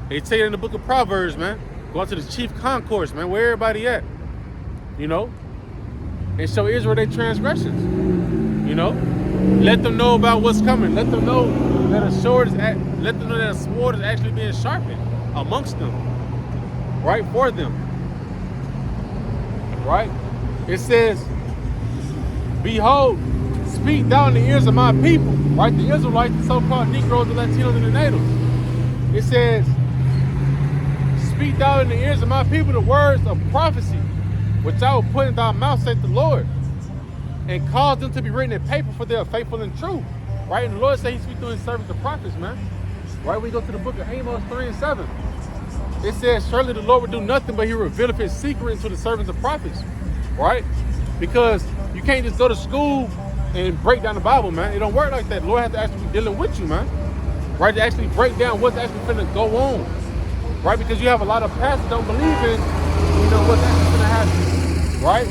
They tell you in the book of Proverbs, man. Go out to the chief concourse, man. Where everybody at? You know? And show Israel their transgressions. You know? Let them know about what's coming. Let them know that a sword is actually being sharpened amongst them. Right? For them. Right? It says, behold, speak thou in the ears of my people. Right? The Israelites, the so-called Negroes, the Latinos, and the natives. It says, speak thou in the ears of my people the words of prophecy, which I will put in thy mouth, saith the Lord, and cause them to be written in paper, for they are faithful and true. Right? And the Lord said he speaks through his servants, the prophets, man. Right? We go to the book of Amos 3 and 7. It says, surely the Lord will do nothing, but he revealeth his secret into the servants of prophets. Right? Because you can't just go to school and break down the Bible, man. It don't work like that. The Lord has to actually be dealing with you, man. Right? To actually break down what's actually finna go on. Right? Because you have a lot of pastors don't believe in, what's actually gonna happen. Right?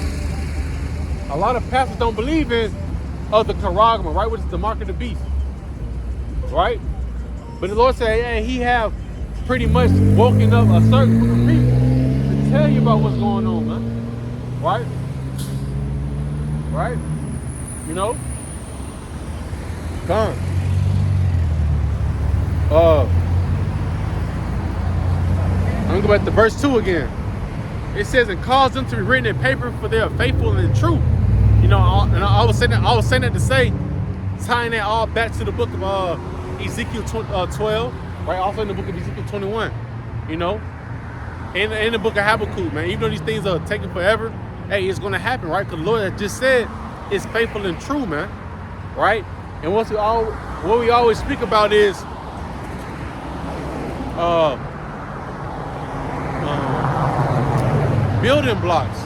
A lot of pastors don't believe in the charagma, right? Which is the mark of the beast. Right? But the Lord said, hey, he have pretty much woken up a certain group of people to tell you about what's going on, man. Right? Right? You know? Come. I'm gonna go back to verse 2 again. It says, and cause them to be written in paper, for they are faithful and true. And I was saying that to say, tying that all back to the book of Ezekiel 12, right? Also in the book of Ezekiel 21, and in the book of Habakkuk, man. Even though these things are taking forever, hey, it's gonna happen, right? Because the Lord has just said it's faithful and true, man, right? And what we always speak about is building blocks,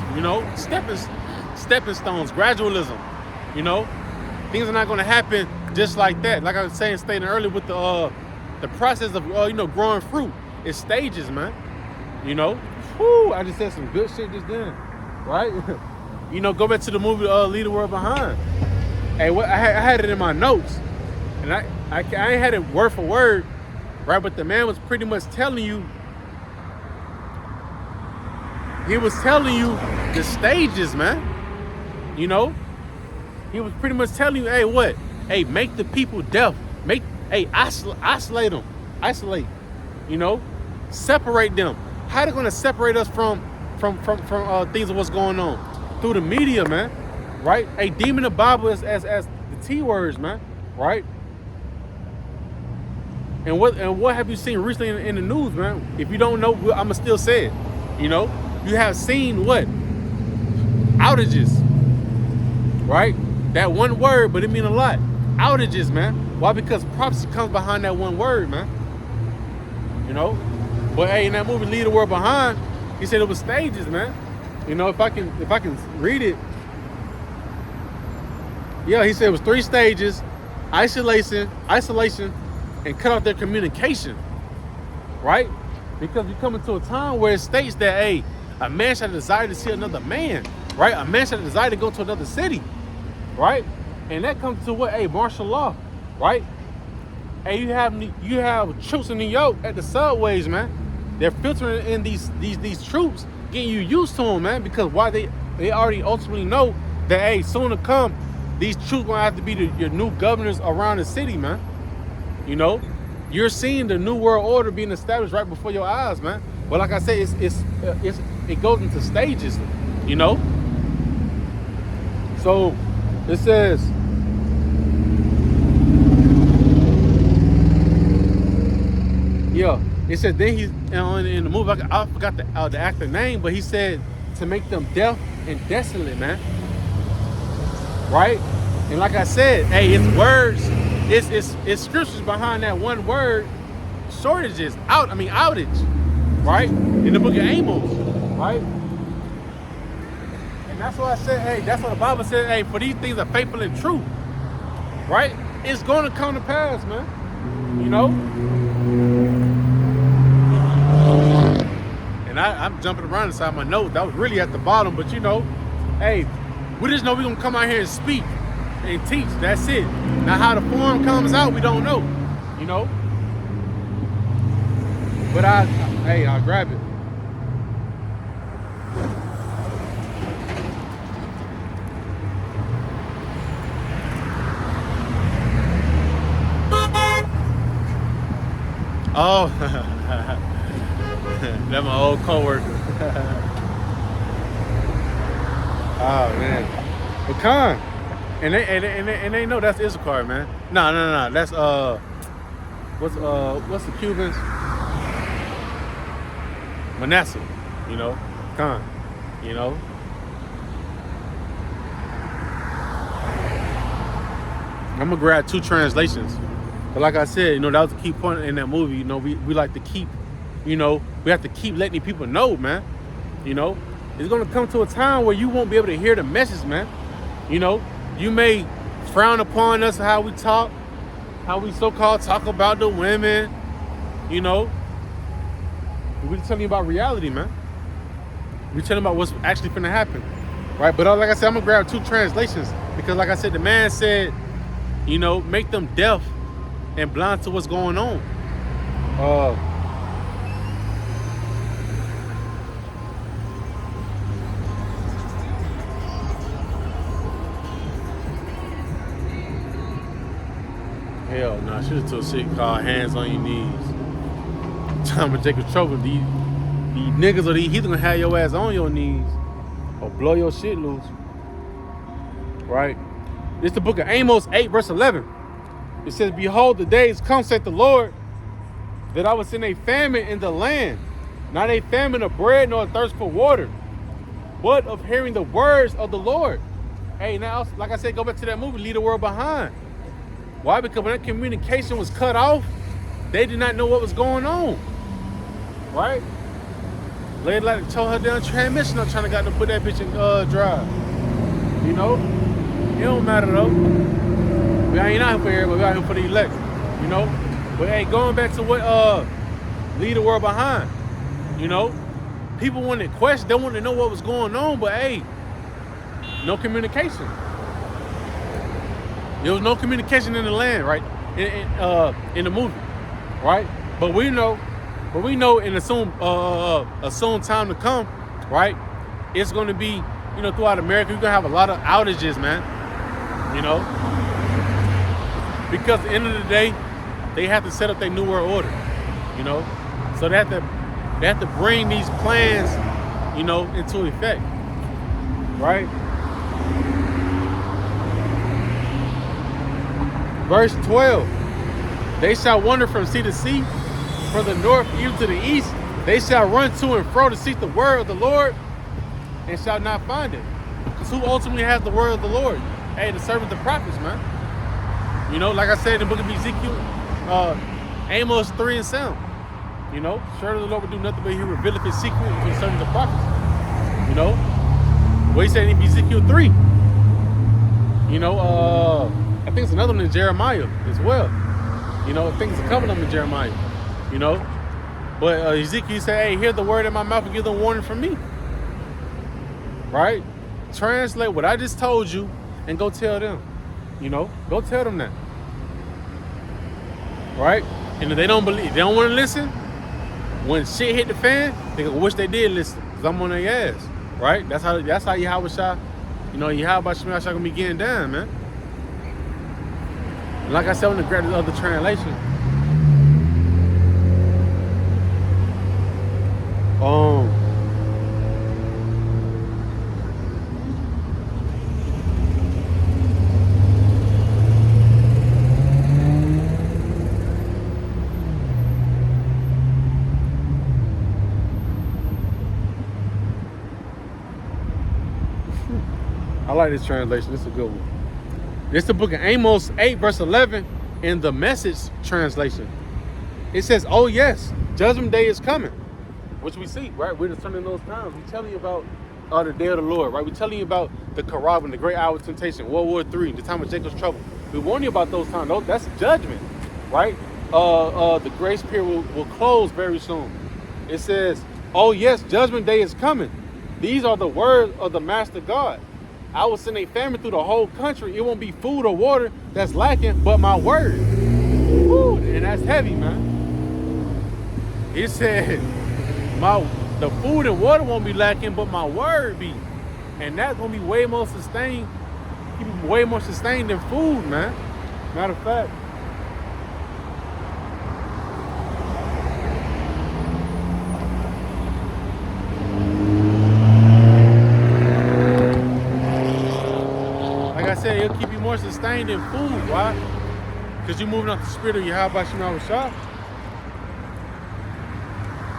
stepping stones, gradualism, things are not going to happen just like that. Like I was stating earlier with the process of growing fruit, it's stages, man. I just said some good shit just then, right? Go back to the movie Leave the World Behind. Hey, I had it in my notes, and I ain't had it word for word, right? But the man was pretty much telling you. He was telling you the stages, man. He was pretty much telling you, hey, make the people deaf. Isolate them. Separate them. How they gonna separate us from things of what's going on? Through the media, man. Right? Hey, deeming the Bible as the T words, man. Right? And what have you seen recently in the news, man? If you don't know, I'ma still say it. You have seen what? Outages. Right? That one word, but it mean a lot. Outages, man. Why? Because prophecy comes behind that one word, man. But hey, in that movie Leave the World Behind, he said it was stages, man. If I can read it. Yeah, he said it was 3 stages: isolation, and cut off their communication. Right? Because we come into a time where it states that, hey, a man shall desire to see another man, right? A man shall desire to go to another city, right? And that comes to what? Hey, martial law, right? Hey, you have troops in New York at the subways, man. They're filtering in these troops, getting you used to them, man. Because why they already ultimately know that, hey, soon to come, these troops gonna have to be your new governors around the city, man. You know, you're seeing the new world order being established right before your eyes, man. But like I say, it goes into stages, you know. So it says, yeah, it said then he's in the movie. I forgot the actor name, but he said to make them deaf and desolate, man. Right? And like I said, hey, it's words, it's scriptures behind that one word, shortages, outage, right? In the book of Amos, right? And that's why I said, hey, that's what the Bible said, hey, for these things are faithful and true, right? It's going to come to pass, man. You know? And I'm jumping around inside my notes. That was really at the bottom, but you know, hey, we just know we're going to come out here and speak and teach. That's it. Now, how the form comes out, we don't know. You know? But I'll grab it. Oh, that's my old coworker. Oh man, pecan, and they know that's Issachar, man. No, that's what's the Cubans? Manasseh, you know, pecan, you know. I'm gonna grab 2 translations. But like I said, you know, that was the key point in that movie. You know, we like to keep, you know, we have to keep letting people know, man. You know, it's going to come to a time where you won't be able to hear the message, man. You know, you may frown upon us how we talk, how we so-called talk about the women, you know. We're telling you about reality, man. We're telling you about what's actually going to happen, right? But like I said, I'm going to grab 2 translations because like I said, the man said, you know, make them deaf and blind to what's going on. Hell no, should have took shit called Hands on Your Knees. Time to take control of these niggas or these, he's gonna have your ass on your knees or blow your shit loose. Right? This is the book of Amos 8, verse 11. It says, behold, the days come, saith the Lord, that I will send a famine in the land, not a famine of bread nor a thirst for water, but of hearing the words of the Lord. Hey, now, like I said, go back to that movie, Leave the World Behind. Why? Because when that communication was cut off, they did not know what was going on. Right? Lady like told her damn transmission, I'm trying to put that bitch in drive. You know? It don't matter though. We ain't out here for everybody, we out here for the elect, you know? But hey, going back to what Leave the World Behind, you know? People wanted to question, they wanted to know what was going on, but hey, no communication. There was no communication in the land, right? In the movie, right? But we know in a soon time to come, right? It's gonna be, you know, throughout America, you're gonna have a lot of outages, man. You know? Because at the end of the day, they have to set up their new world order, you know. So they have to bring these plans, you know, into effect, right? Verse 12, they shall wander from sea to sea, from the north even to the east. They shall run to and fro to seek the word of the Lord, and shall not find it. Because who ultimately has the word of the Lord? Hey, the servants, the prophets, man. You know, like I said in the book of Ezekiel, Amos 3 and 7. You know, surely the Lord will do nothing but he revealeth his secret concerning the prophets. You know, what he said in Ezekiel 3. You know, I think it's another one in Jeremiah as well. You know, I think it's a couple of them in Jeremiah. You know, but Ezekiel said, hey, hear the word in my mouth and give them warning from me. Right? Translate what I just told you and go tell them. You know, go tell them that. right? And if they don't believe, they don't want to listen, when shit hit the fan, they gonna wish they did listen, because I'm on their ass, right? That's how Yahweh Shah, Yahweh Shah gonna be getting down, man. And like I said, when the greatest other translation, I like this translation. This is a good one. It's the book of Amos 8, verse 11 in the Message translation. It says, oh yes, judgment day is coming, which we see, right? We're discerning those times. We're telling you about the day of the Lord, right? We're telling you about the Karab, the great hour of temptation, World War III, the time of Jacob's trouble. We warn you about those times. That's judgment, right? The grace period will close very soon. It says, oh yes, judgment day is coming. These are the words of the Master God. I will send a famine through the whole country. It won't be food or water that's lacking, but my word. Woo, and that's heavy, man. It said, the food and water won't be lacking, but my word be. And that's gonna be way more sustained, way more sustained than food, man. Matter of fact. Like I said, it'll keep you more sustained than food. Why? Because you're moving off the spirit of Yahweh Shah.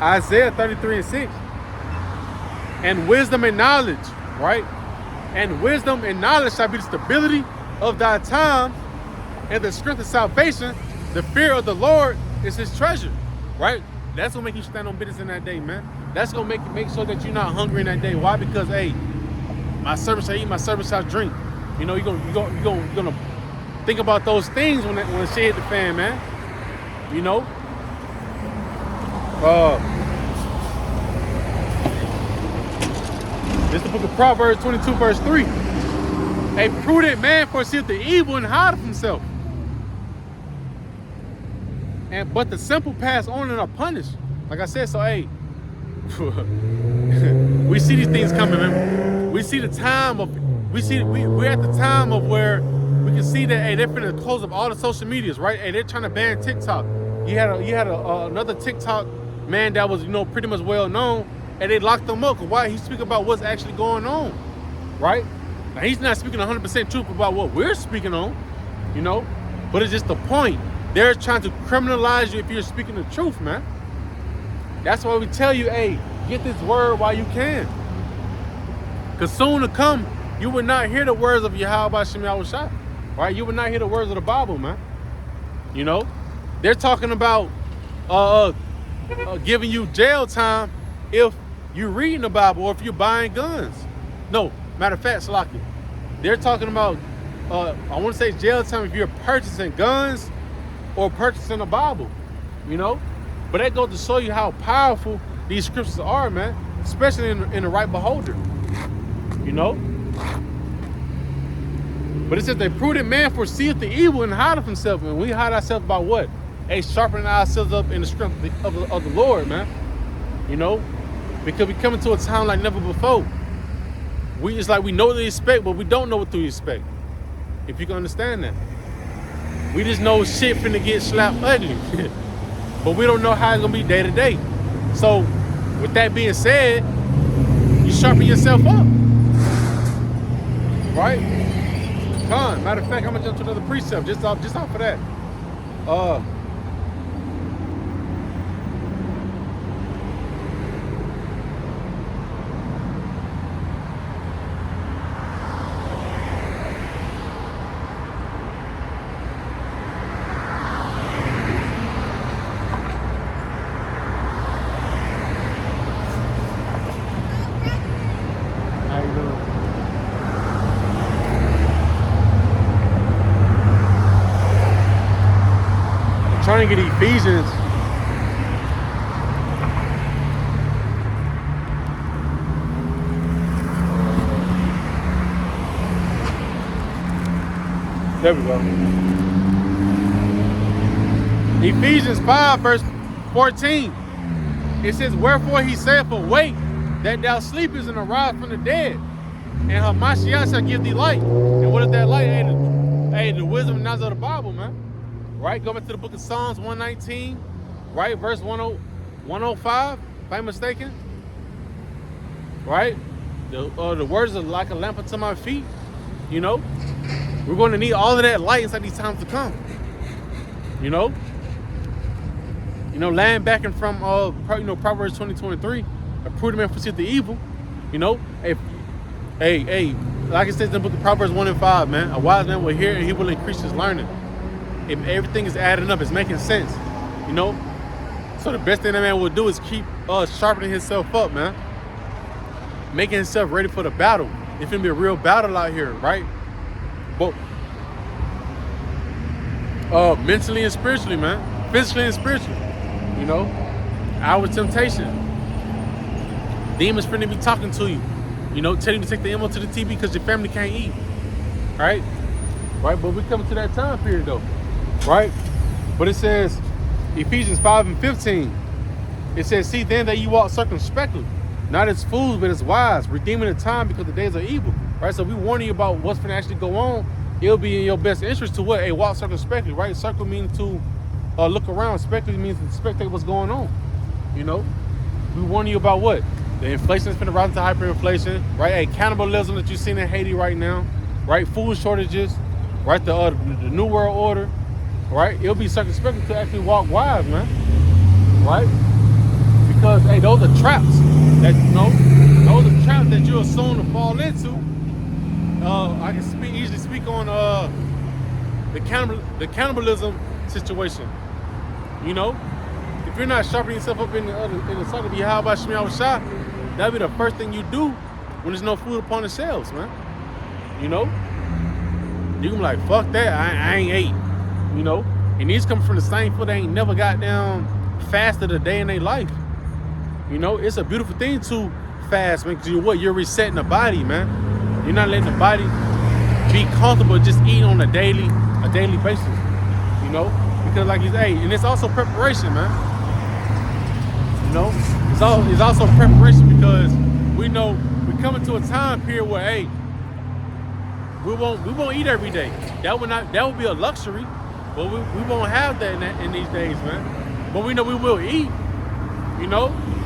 Isaiah 33:6. And wisdom and knowledge, right? And wisdom and knowledge shall be the stability of thy time, and the strength of salvation. The fear of the Lord is his treasure, right? That's gonna make you stand on business in that day, man. That's gonna make sure that you're not hungry in that day. Why? Because hey, my servant shall eat, my servant shall drink. You're gonna think about those things when the shit hit the fan, man. This is the book of Proverbs 22, verse 3. A prudent man foreseeth the evil and hideth himself. But the simple pass on and are punished. Like I said, so hey, we see these things coming, man. We see the time of, we're at the time of where we can see that, hey, they're finna close up all the social medias, right? Hey, they're trying to ban TikTok. You had another TikTok man that was, pretty much well known, and they locked him up. Why? He's speaking about what's actually going on, right? Now, he's not speaking 100% truth about what we're speaking on, but it's just the point. They're trying to criminalize you if you're speaking the truth, man. That's why we tell you, hey, get this word while you can. Because soon to come, you will not hear the words of Yahweh Shah, right? You will not hear the words of the Bible, man. They're talking about giving you jail time if you're reading the Bible or if you're buying guns. No, matter of fact, Salaki, they're talking about, I want to say jail time if you're purchasing guns or purchasing a Bible, But that goes to show you how powerful these scriptures are, man, especially in the right beholder, But it says, the prudent man foreseeth the evil and hideth himself. And we hide ourselves by what? Hey, sharpening ourselves up in the strength of the Lord, man. Because we come into a time like never before. It's like we know what to expect, but we don't know what to expect. If you can understand that. We just know shit finna get slapped ugly. But we don't know how it's gonna be day to day. So, with that being said, you sharpen yourself up. Right? Matter of fact, I'm gonna jump to another precept just off of that. Trying to get Ephesians. There we go. Ephesians 5, verse 14. It says, wherefore he saith, awake, that thou sleepest and arise from the dead, and Hamashiach shall give thee light. And what is that light? Hey, the wisdom and knowledge of the Bible, man. Right? Go back to the book of Psalms 119, right? Verse 105, if I'm mistaken. Right? The words are like a lamp unto my feet. You know? We're going to need all of that light inside these times to come. You know? Land backing from Proverbs 20:23, a prudent man foreseeth the evil. Hey, like it says in the book of Proverbs 1 and 5, man, a wise man will hear and he will increase his learning. If everything is adding up, it's making sense. So the best thing that man will do is keep sharpening himself up, man. Making himself ready for the battle. It's gonna be a real battle out here, right? But mentally and spiritually, man. Physically and spiritually. Our temptation. Demons finna be talking to you. Telling you to take the ammo to the TV because your family can't eat. Right? But we coming to that time period though. Right? But it says, Ephesians 5 and 15. It says, see then that you walk circumspectly, not as fools, but as wise, redeeming the time because the days are evil. Right? So we warning you about what's gonna actually go on. It'll be in your best interest to what? Walk circumspectly, right? Circle means to look around. Spectacle means to spectate what's going on. We warning you about what? The inflation is going to rise into hyperinflation, right? Cannibalism that you're seeing in Haiti right now, right? Food shortages, right? The New World Order, right? It'll be circumspect to actually walk wise, man, right? Because those are traps that those are traps that you're soon to fall into. I can easily speak on the cannibalism situation. If you're not sharpening yourself up in the sight of Yahweh Shemiah Shah, that'll be the first thing you do when there's no food upon the shelves, man. You can be like, fuck that, I ain't ate. And these come from the same food they ain't never got down fasted a day in their life. It's a beautiful thing to fast, man, because you're resetting the body, man. You're not letting the body be comfortable just eating on a daily basis. Because like you say, and it's also preparation, man. It's also preparation because we know we're coming to a time period where we won't eat every day. That would be a luxury, but we won't have that in these days, man. But we know we will eat.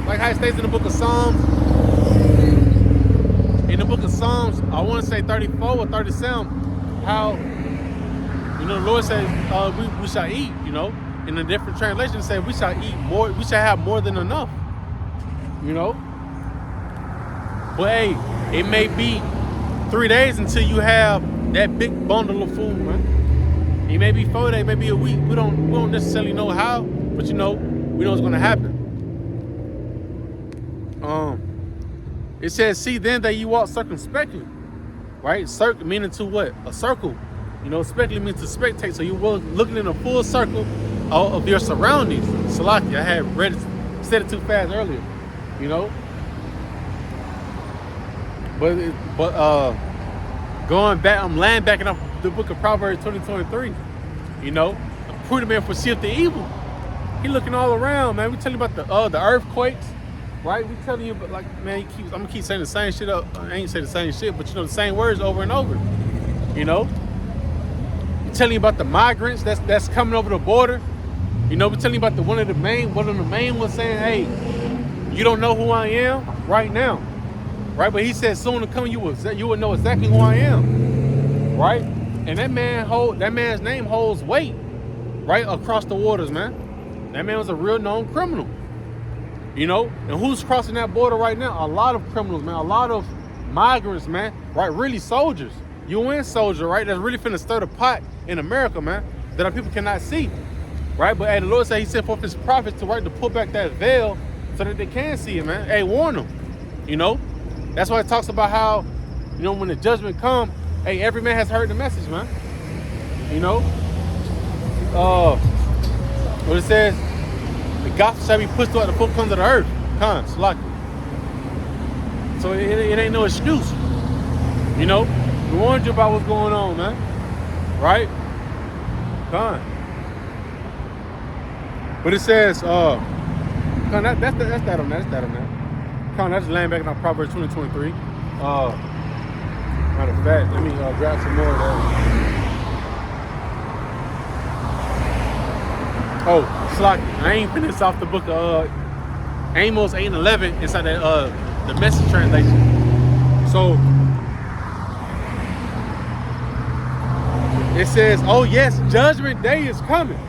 Like how it states in the book of Psalms. In the book of Psalms, I want to say 34 or 37, how the Lord says we shall eat. In a different translation, it says we shall eat more. We shall have more than enough. But it may be 3 days until you have that big bundle of food, man. It may be 4 days, maybe a week. We don't necessarily know how, but we know it's gonna happen. It says, see then that you walk circumspectly, right? Circle meaning to what? A circle. Spectacle means to spectate. So you're looking in a full circle of your surroundings. Salaki, I had said it too fast earlier. But going back, I'm laying back in the book of Proverbs 20:23. A prudent man foreseeth the evil. He looking all around, man. We telling you about the earthquakes, right? We telling you, but like, man, I'm gonna keep saying the same shit up. I ain't say the same shit, but the same words over and over. Telling you about the migrants that's coming over the border. We're telling you about one of the main ones saying, hey, you don't know who I am right now. Right? But he said soon to come you will know exactly who I am. Right? And that man's name holds weight right across the waters, man. That man was a real known criminal. And who's crossing that border right now? A lot of criminals, man, a lot of migrants, man, right? Really soldiers. UN soldier, right? That's really finna stir the pot in America, man, that our people cannot see, right? But the Lord said he sent forth his prophets to pull back that veil so that they can see it, man. Warn them, That's why it talks about how, when the judgment come, every man has heard the message, man. What it says, the gospel shall be pushed throughout the four corners of the earth. So it ain't no excuse, We warned you about what's going on, man. Right? But it says, that's that on that. That's that on that. That's laying back on Proverbs 20:23. Matter of fact, let me grab some more of that. Oh, Slocky, I ain't finished off the book of Amos 8:11 inside that the Message translation. So it says, "Oh yes, judgment day is coming.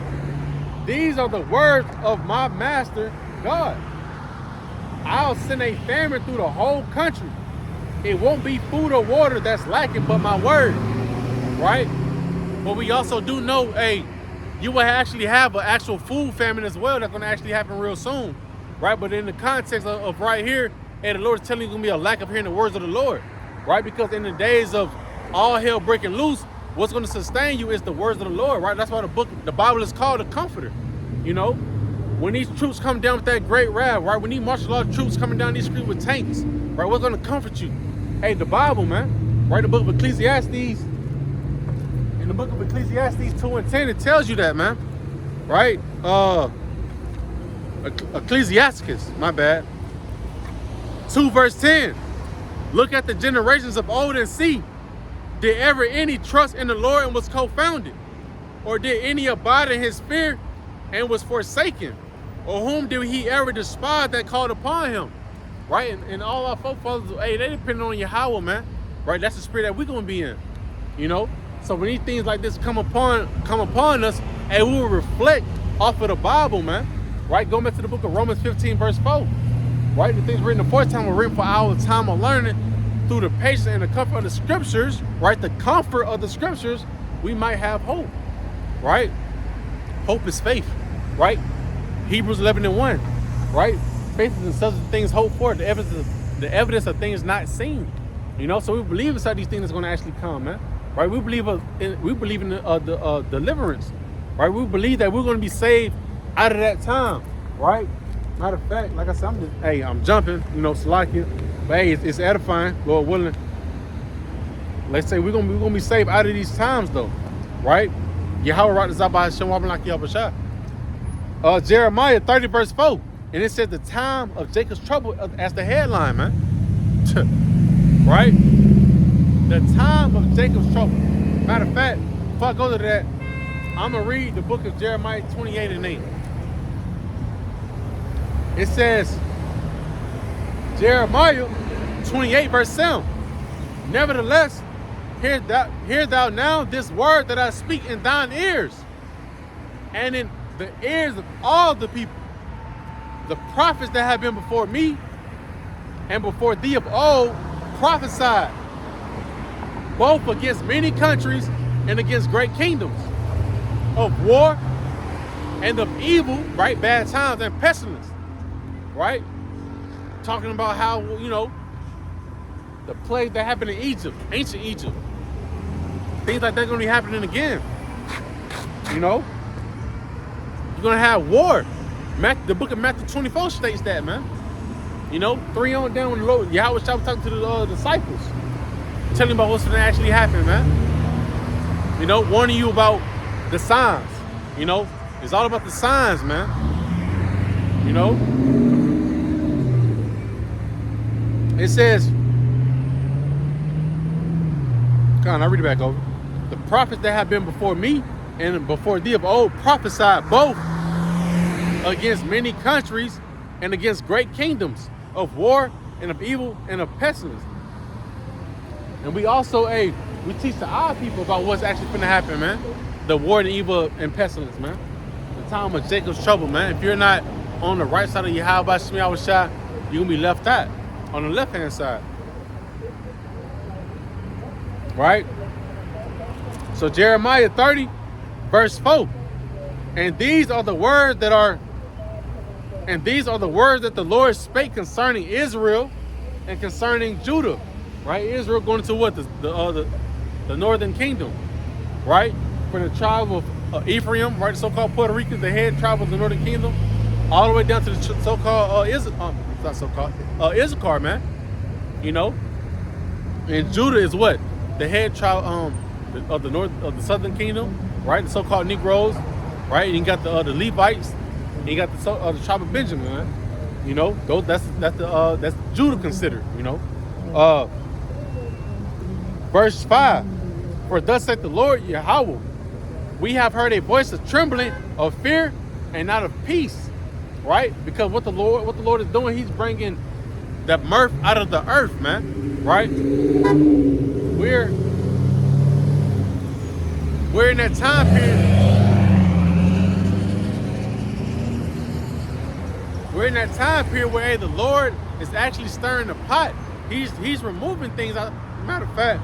These are the words of my master God. I'll send a famine through the whole country. It won't be food or water that's lacking, but my word." Right? But we also do know, you will actually have an actual food famine as well. That's going to actually happen real soon. Right? But in the context of right here, the Lord is telling you going to be a lack of hearing the words of the Lord. Right? Because in the days of all hell breaking loose, what's going to sustain you is the words of the Lord. Right? That's why the Bible is called a comforter. You know? When these troops come down with that great wrath, right? When these martial law troops coming down these streets with tanks, right? What's going to comfort you? Hey, the Bible, man. Right? The book of Ecclesiastes. In the book of Ecclesiastes 2:10, it tells you that, man. Right? Ecclesiastes, my bad. 2 verse 10. Look at the generations of old and see. Did ever any trust in the Lord and was confounded? Or did any abide in his fear and was forsaken? Or whom did he ever despise that called upon him? Right? And all our forefathers, they depend on Yahweh, man. Right? That's the spirit that we're going to be in. You know? So when these things like this come upon us, we will reflect off of the Bible, man. Right? Going back to the book of Romans 15, verse 4. Right? The things written the fourth time were written for our time of learning through the patience and the comfort of the scriptures. Right? The comfort of the scriptures, we might have hope. Right? Hope is faith. Right? Hebrews 11:1. Right? Faith is in such things hoped for, the evidence of things not seen. You know, so we believe inside these things is going to actually come, man. Right? We believe in the deliverance. Right? We believe that we're going to be saved out of that time. Right? Matter of fact, like I said, I'm jumping, Salakia. But hey, it's edifying, Lord willing. Let's say we're gonna be saved out of these times though. Right? Yahweh wrote this out by Hashem like Yahweh. Jeremiah 30 verse 4. And it said the time of Jacob's trouble as the headline, man. Right? The time of Jacob's trouble. Matter of fact, before I go to that, I'm going to read the book of Jeremiah 28:8. It says, Jeremiah 28 verse 7. Nevertheless, hear thou now this word that I speak in thine ears, and in the ears of all the people. The prophets that have been before me and before thee of old prophesied, both against many countries and against great kingdoms, of war and of evil, right? Bad times and pestilence, right? Talking about how, the plague that happened in Egypt, ancient Egypt. Things like that going to be happening again. You're going to have war. The book of Matthew 24 states that, man. 3 on down when the Lord Yahweh was talking to the disciples, telling about what's going to actually happen, man. Warning you about the signs. It's all about the signs, man. It says, God, I read it back over. The prophets that have been before me and before thee of old prophesied both against many countries and against great kingdoms, of war and of evil and of pestilence. And we also, we teach to our people about what's actually going to happen, man. The war and evil and pestilence, man. The time of Jacob's trouble, man. If you're not on the right side of Yahweh Shemiah Shah, you're going to be left out on the left-hand side. Right? So Jeremiah 30, verse 4. And these are the words that the Lord spake concerning Israel and concerning Judah. Right? Israel going to what? The northern kingdom. Right? For the tribe of Ephraim, right? The so-called Puerto Rican, the head tribe of the northern kingdom, all the way down to the so-called Issachar, man. And Judah is what? The head tribe of the southern kingdom, right? The so-called Negroes, right? And you got the Levites, And you got the tribe of Benjamin, man. You know, that's Judah considered. You know, verse 5. For thus saith the Lord Yahweh, we have heard a voice of trembling, of fear, and not of peace. Right? Because what the Lord is doing, He's bringing that mirth out of the earth, man. Right? We're in that time period. We're in that time period where, hey, the Lord is actually stirring the pot. He's removing things out. Matter of fact,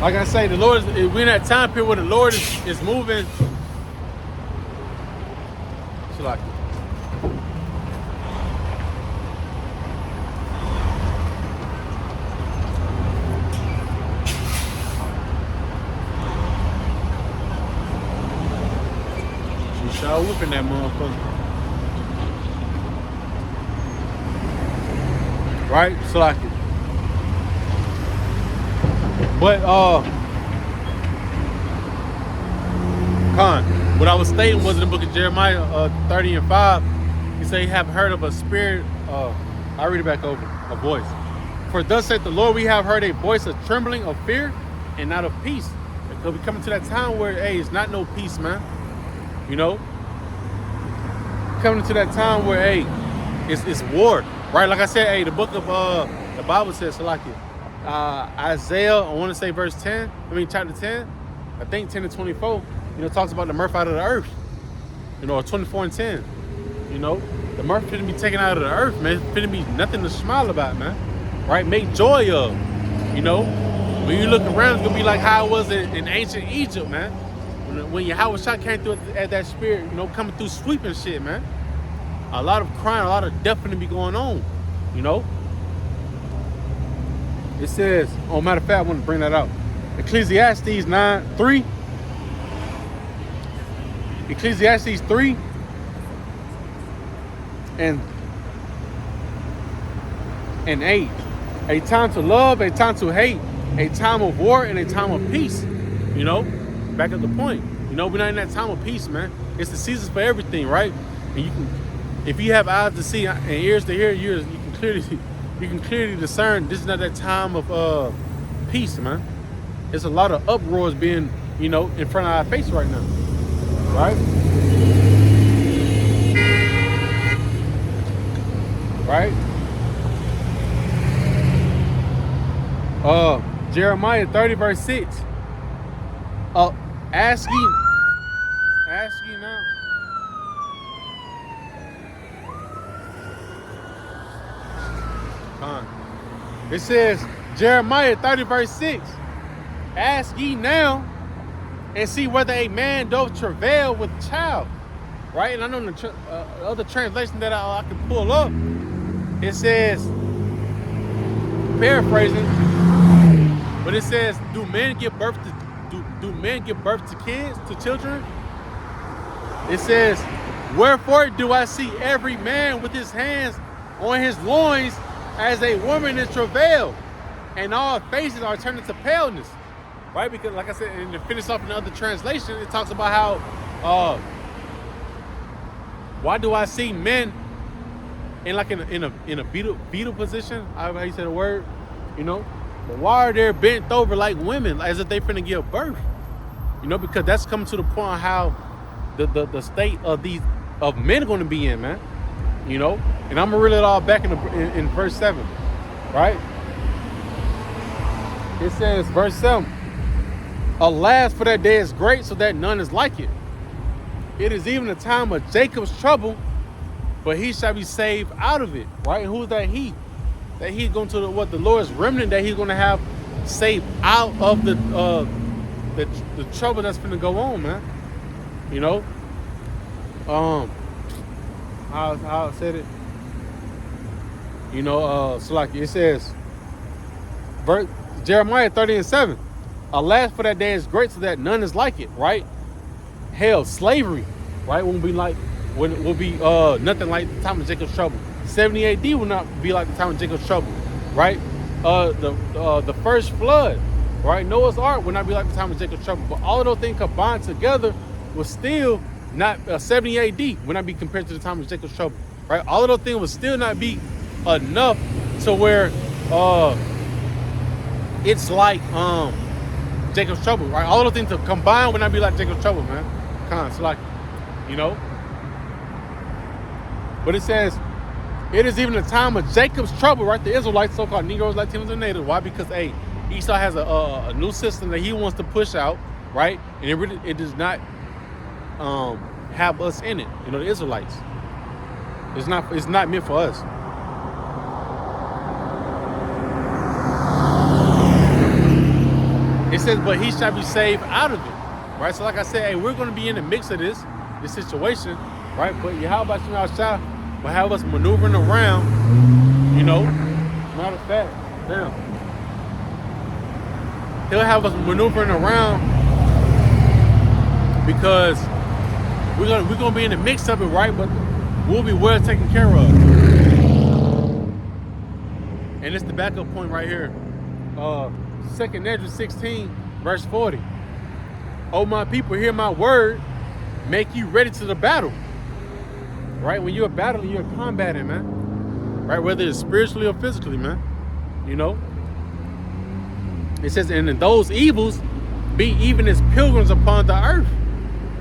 like I say, we're in that time period where the Lord is moving. So like, she sure whipping that motherfucker. Right? So like, but what I was stating was in the book of Jeremiah 30 and 5. He said, "You have heard of a spirit." I'll read it back over. A voice. For thus saith the Lord, we have heard a voice of trembling, of fear, and not of peace. Because we coming to that time where, hey, it's not no peace, man. You know, coming to that time where, hey, it's war, right? Like I said, hey, the book of the Bible says, so like it. Isaiah, I want to say chapter 10, I think 10 to 24, you know, talks about the mirth out of the earth, you know, 24 and 10, you know, the mirth finna be taken out of the earth, man. It's finna be nothing to smile about, man, right? Make joy of, you know, when you look around, it's gonna be like how it was in ancient Egypt, man, when Yahweh Shah came through at that spirit, you know, coming through sweeping shit, man. A lot of crime, a lot of death finna be going on, you know. It says, matter of fact, I want to bring that out. Ecclesiastes 9:3. Ecclesiastes 3 and 8. A time to love, a time to hate, a time of war, and a time of peace. You know, back at the point. You know, we're not in that time of peace, man. It's the seasons for everything, right? And you can, if you have eyes to see and ears to hear, you can clearly discern this is not that time of peace, man. There's a lot of uproars being, you know, in front of our face right now, right? Right? Jeremiah 30 verse 6. Ask ye now. It says, Jeremiah 30 verse 6. Ask ye now and see whether a man doth travail with child. Right? And I know the other translation that I can pull up, it says, paraphrasing, but it says, do men give birth to kids, to children? It says, wherefore do I see every man with his hands on his loins as a woman in travail, and all faces are turned into paleness, right? Because, like I said, and to finish off in the other translation, it talks about how, why do I see men in a fetal position? How you say the word, you know? But why are they bent over like women, as if they finna give birth? You know, because that's coming to the point of how the state of men are going to be in, man. You know, and I'm gonna reel it all back in verse 7, right? It says, verse 7, alas, for that day is great, so that none is like it. It is even the time of Jacob's trouble, but he shall be saved out of it, right? And who's that he? That he's going to the Lord's remnant, that he's going to have saved out of the trouble that's going to go on, man. You know, how I said it, you know, so like it says, Jeremiah 30 and 7, alas, for that day is great, so that none is like it, right? Hell, slavery, right, will be nothing like the time of Jacob's trouble. 70 AD will not be like the time of Jacob's trouble, right? The first flood, right? Noah's Ark will not be like the time of Jacob's trouble. But all of those things combined together will still not 70 AD will not be compared to the time of Jacob's trouble, right? All of those things will still not be enough to where it's like Jacob's trouble, right? All of those things combined will not be like Jacob's trouble, man. So like, you know. But it says, it is even the time of Jacob's trouble, right? The Israelites, so-called Negroes, Latinos, and Natives. Why? Because, hey, Esau has a new system that he wants to push out, right? And it does not have us in it. You know, the Israelites. It's not meant for us. It says, but he shall be saved out of it, right? So like I said, hey, we're going to be in the mix of this situation, right? But Yahweh Shah will have us maneuvering around, you know. Matter of fact, damn. He'll have us maneuvering around because we're gonna be in the mix of it, right? But we'll be well taken care of. And it's the backup point right here. 2nd Ezra 16, verse 40. Oh, my people, hear my word. Make you ready to the battle. Right? When you're battling, you're combating, man. Right? Whether it's spiritually or physically, man. You know? It says, and in those evils, be even as pilgrims upon the earth.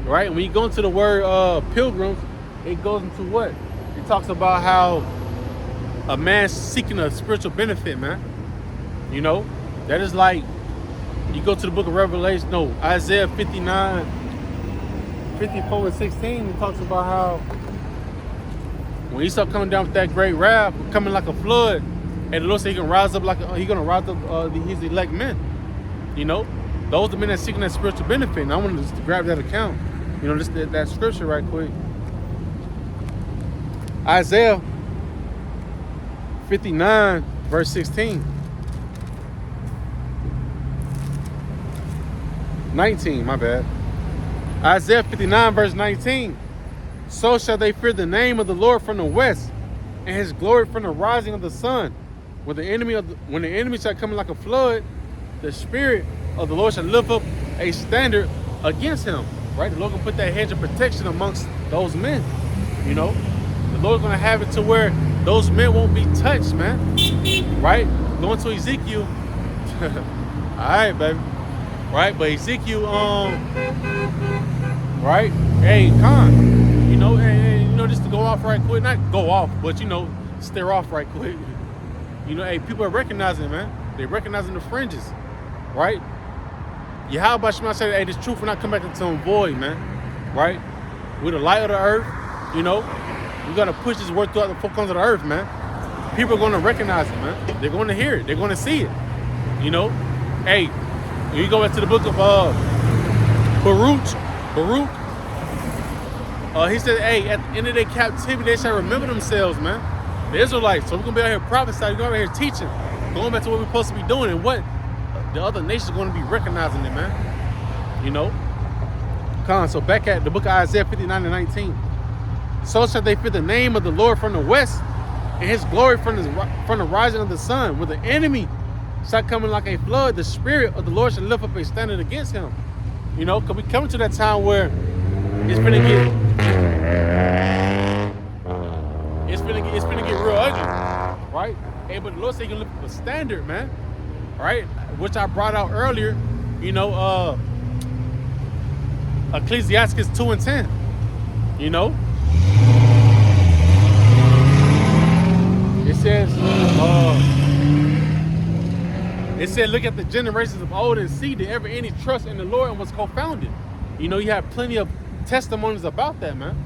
Right? When you go into the word pilgrims, it goes into what? It talks about how a man seeking a spiritual benefit, man. You know? That is like, you go to the book of Revelation, no, Isaiah 59, 54 and 16, it talks about how when Esau coming down with that great wrath, coming like a flood, and the Lord said he can rise up he's gonna rise up his elect men. You know, those are the men that seeking that spiritual benefit. And I want to just grab that account. You know, just that scripture right quick. Isaiah 59, verse 16. 19, my bad. Isaiah 59, verse 19. So shall they fear the name of the Lord from the west, and his glory from the rising of the sun. When the enemy shall come like a flood, the spirit of the Lord shall lift up a standard against him. Right? The Lord will put that hedge of protection amongst those men. You know? The Lord's gonna have it to where those men won't be touched, man. Right? Going to Ezekiel. Alright, baby. Right? But Ezekiel, right? Hey, you know, hey, you know, just to go off right quick, not go off, but you know, stare off right quick. You know, hey, people are recognizing, man. They're recognizing the fringes, right? Yahweh Shema said, hey, this truth will not come back into void, man. Right? We're the light of the earth, you know. We gotta push this word throughout the four corners of the earth, man. People are gonna recognize it, man. They're gonna hear it. They're gonna see it. You know? Hey, when you go back to the book of Baruch, he said, hey, at the end of their captivity, they shall remember themselves, man. The Israelites. So we're going to be out here prophesying. We're going to be out here teaching. Going back to what we're supposed to be doing and what the other nations are going to be recognizing it, man. You know? So back at the book of Isaiah 59 and 19. So shall they fear the name of the Lord from the west, and his glory from the rising of the sun. When the enemy shall come in like a flood, the spirit of the Lord shall lift up a standard against him. You know, because we coming to that time where it's finna get real ugly, right? Hey, but the Lord said he can lift up a standard, man, right? Which I brought out earlier, you know, Ecclesiastes 2 and 10, you know? It said, look at the generations of old and see did ever any trust in the Lord and was confounded. You know, you have plenty of testimonies about that, man.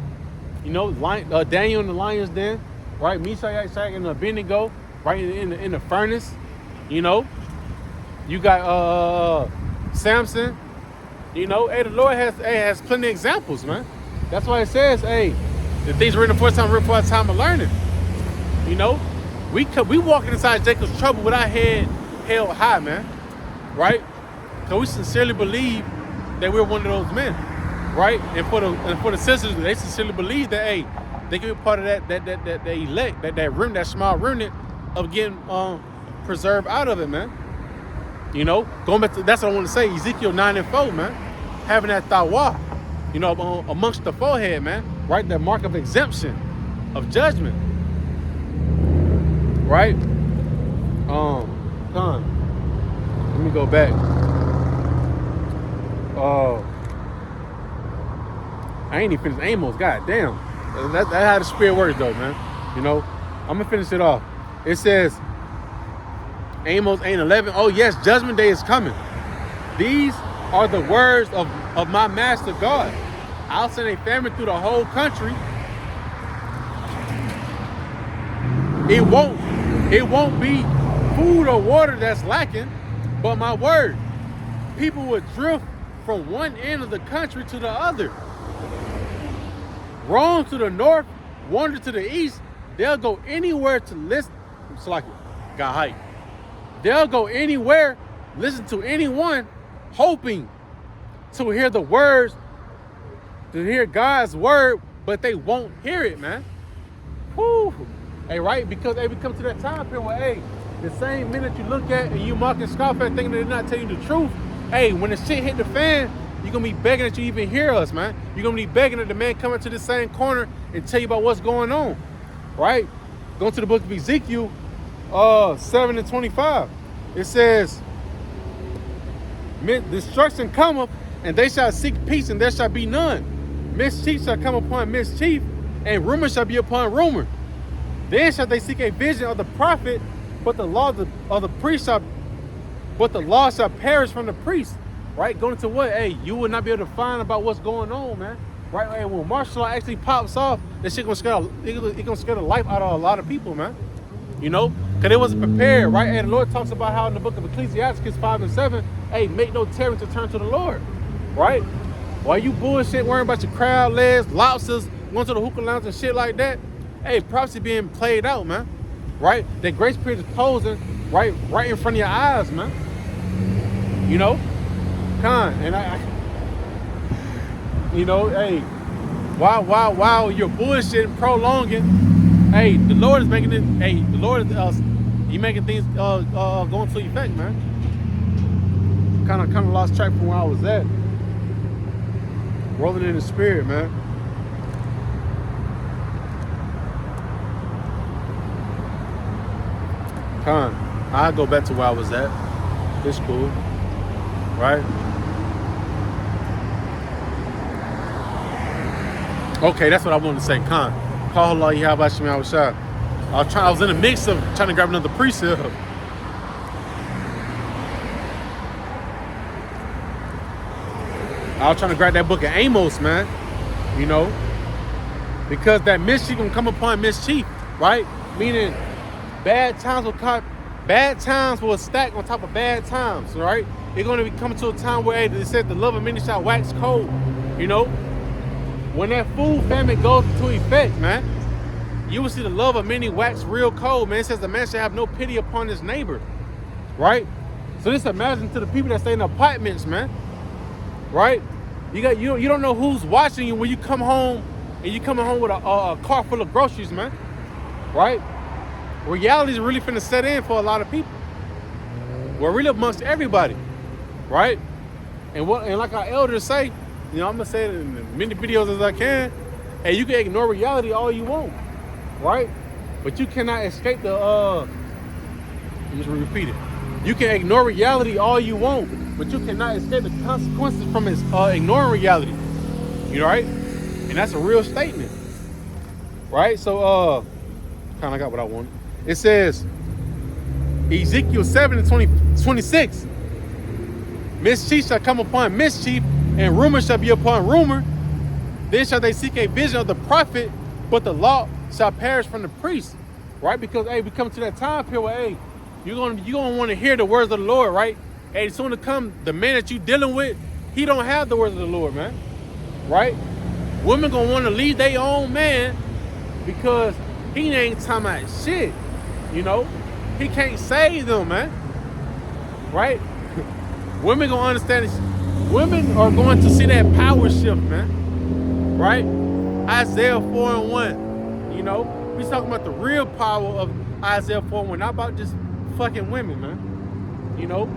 You know, Daniel in the lion's den, right? Meshach, Shadrach, and Abednego, right in the furnace. You know, you got Samson. You know, hey, the Lord has plenty of examples, man. That's why it says, hey, the things written for time, written for a time of learning. You know, we walking inside Jacob's trouble with our head held high, man, right? Because we sincerely believe that we're one of those men, right? And for the sisters, they sincerely believe that, hey, they can be part of that elect, that remnant, that small remnant of getting preserved out of it, man. You know, going back to, that's what I want to say, Ezekiel 9:4, man. Having that tawah, you know, amongst the forehead, man. Right? That mark of exemption, of judgment. Right? Let me go back. I ain't even finished Amos. God damn. That's how the spirit works, though, man. You know, I'm gonna finish it off. It says, Amos 8:11. Oh yes, judgment day is coming. These are the words of my master God. I'll send a famine through the whole country. It won't be food or water that's lacking, but my word. People will drift from one end of the country to the other. Roam to the north, wander to the east. They'll go anywhere to listen. It's like got hype. They'll go anywhere, listen to anyone, hoping to hear the words, to hear God's word, but they won't hear it, man. Whew. Hey, right? Because they come to that time period where, hey, the same minute you look at and you mock and scoff at thinking they're not telling you the truth, hey, when the shit hit the fan, you're going to be begging that you even hear us, man. You're going to be begging that the man come into the same corner and tell you about what's going on, right? Going to the book of Ezekiel 7:25. It says, destruction cometh, and they shall seek peace, and there shall be none. Mischief shall come upon mischief, and rumor shall be upon rumor. Then shall they seek a vision of the prophet, but the law of the priest but the law shall perish from the priest. Right? Going to what? Hey, you will not be able to find about what's going on, man. Right? Hey, when martial law actually pops off, that shit gonna scare the life out of a lot of people, man. You know? Because they wasn't prepared, right? And the Lord talks about how in the book of Ecclesiastes 5:7, hey, make no tarry to turn to the Lord. Right? While you bullshit worrying about your crowd legs, lobsters, going to the hookah lounge and shit like that, hey, prophecy being played out, man. Right? That grace period is closing right in front of your eyes, man. You know? And you know, hey, while you're bullshitting, prolonging, hey, the Lord is making it, hey, the Lord is, he making things go into effect, man. Kind of lost track from where I was at. Rolling in the spirit, man. I'll go back to where I was at. It's cool, right? Okay, that's what I wanted to say. Call Allah Yahweh Shema Shah. I was in the mix of trying to grab another precept. I was trying to grab that book of Amos, man. You know, because that mischief gonna come upon mischief, right? Meaning, bad times will stack on top of bad times, right? They're gonna be coming to a time where they said the love of many shall wax cold. You know, when that food famine goes into effect, man, you will see the love of many wax real cold, man. It says the man shall have no pity upon his neighbor, right? So just imagine to the people that stay in apartments, man, right? You don't know who's watching you when you come home and you coming home with a car full of groceries, man, right? Reality is really finna set in for a lot of people. We're really amongst everybody, right? And like our elders say, you know, I'm gonna say it in as many videos as I can. Hey, you can ignore reality all you want, right? But you cannot escape the just repeat it. You can ignore reality all you want, but you cannot escape the consequences from ignoring reality. You know, right? And that's a real statement, right? So kind of got what I wanted. It says Ezekiel 7:26. Mischief shall come upon mischief, and rumor shall be upon rumor. Then shall they seek a vision of the prophet, but the law shall perish from the priest. Right? Because hey, we come to that time period where hey, you're gonna want to hear the words of the Lord, right? Hey, soon to come, the man that you dealing with, he don't have the words of the Lord, man. Right? Women gonna want to leave their own man because he ain't talking about shit. You know, he can't save them, man. Right? Women gonna understand this. Women are going to see that power shift, man. Right? Isaiah 4:1. You know, we talking about the real power of Isaiah 4:1, not about just fucking women, man. You know,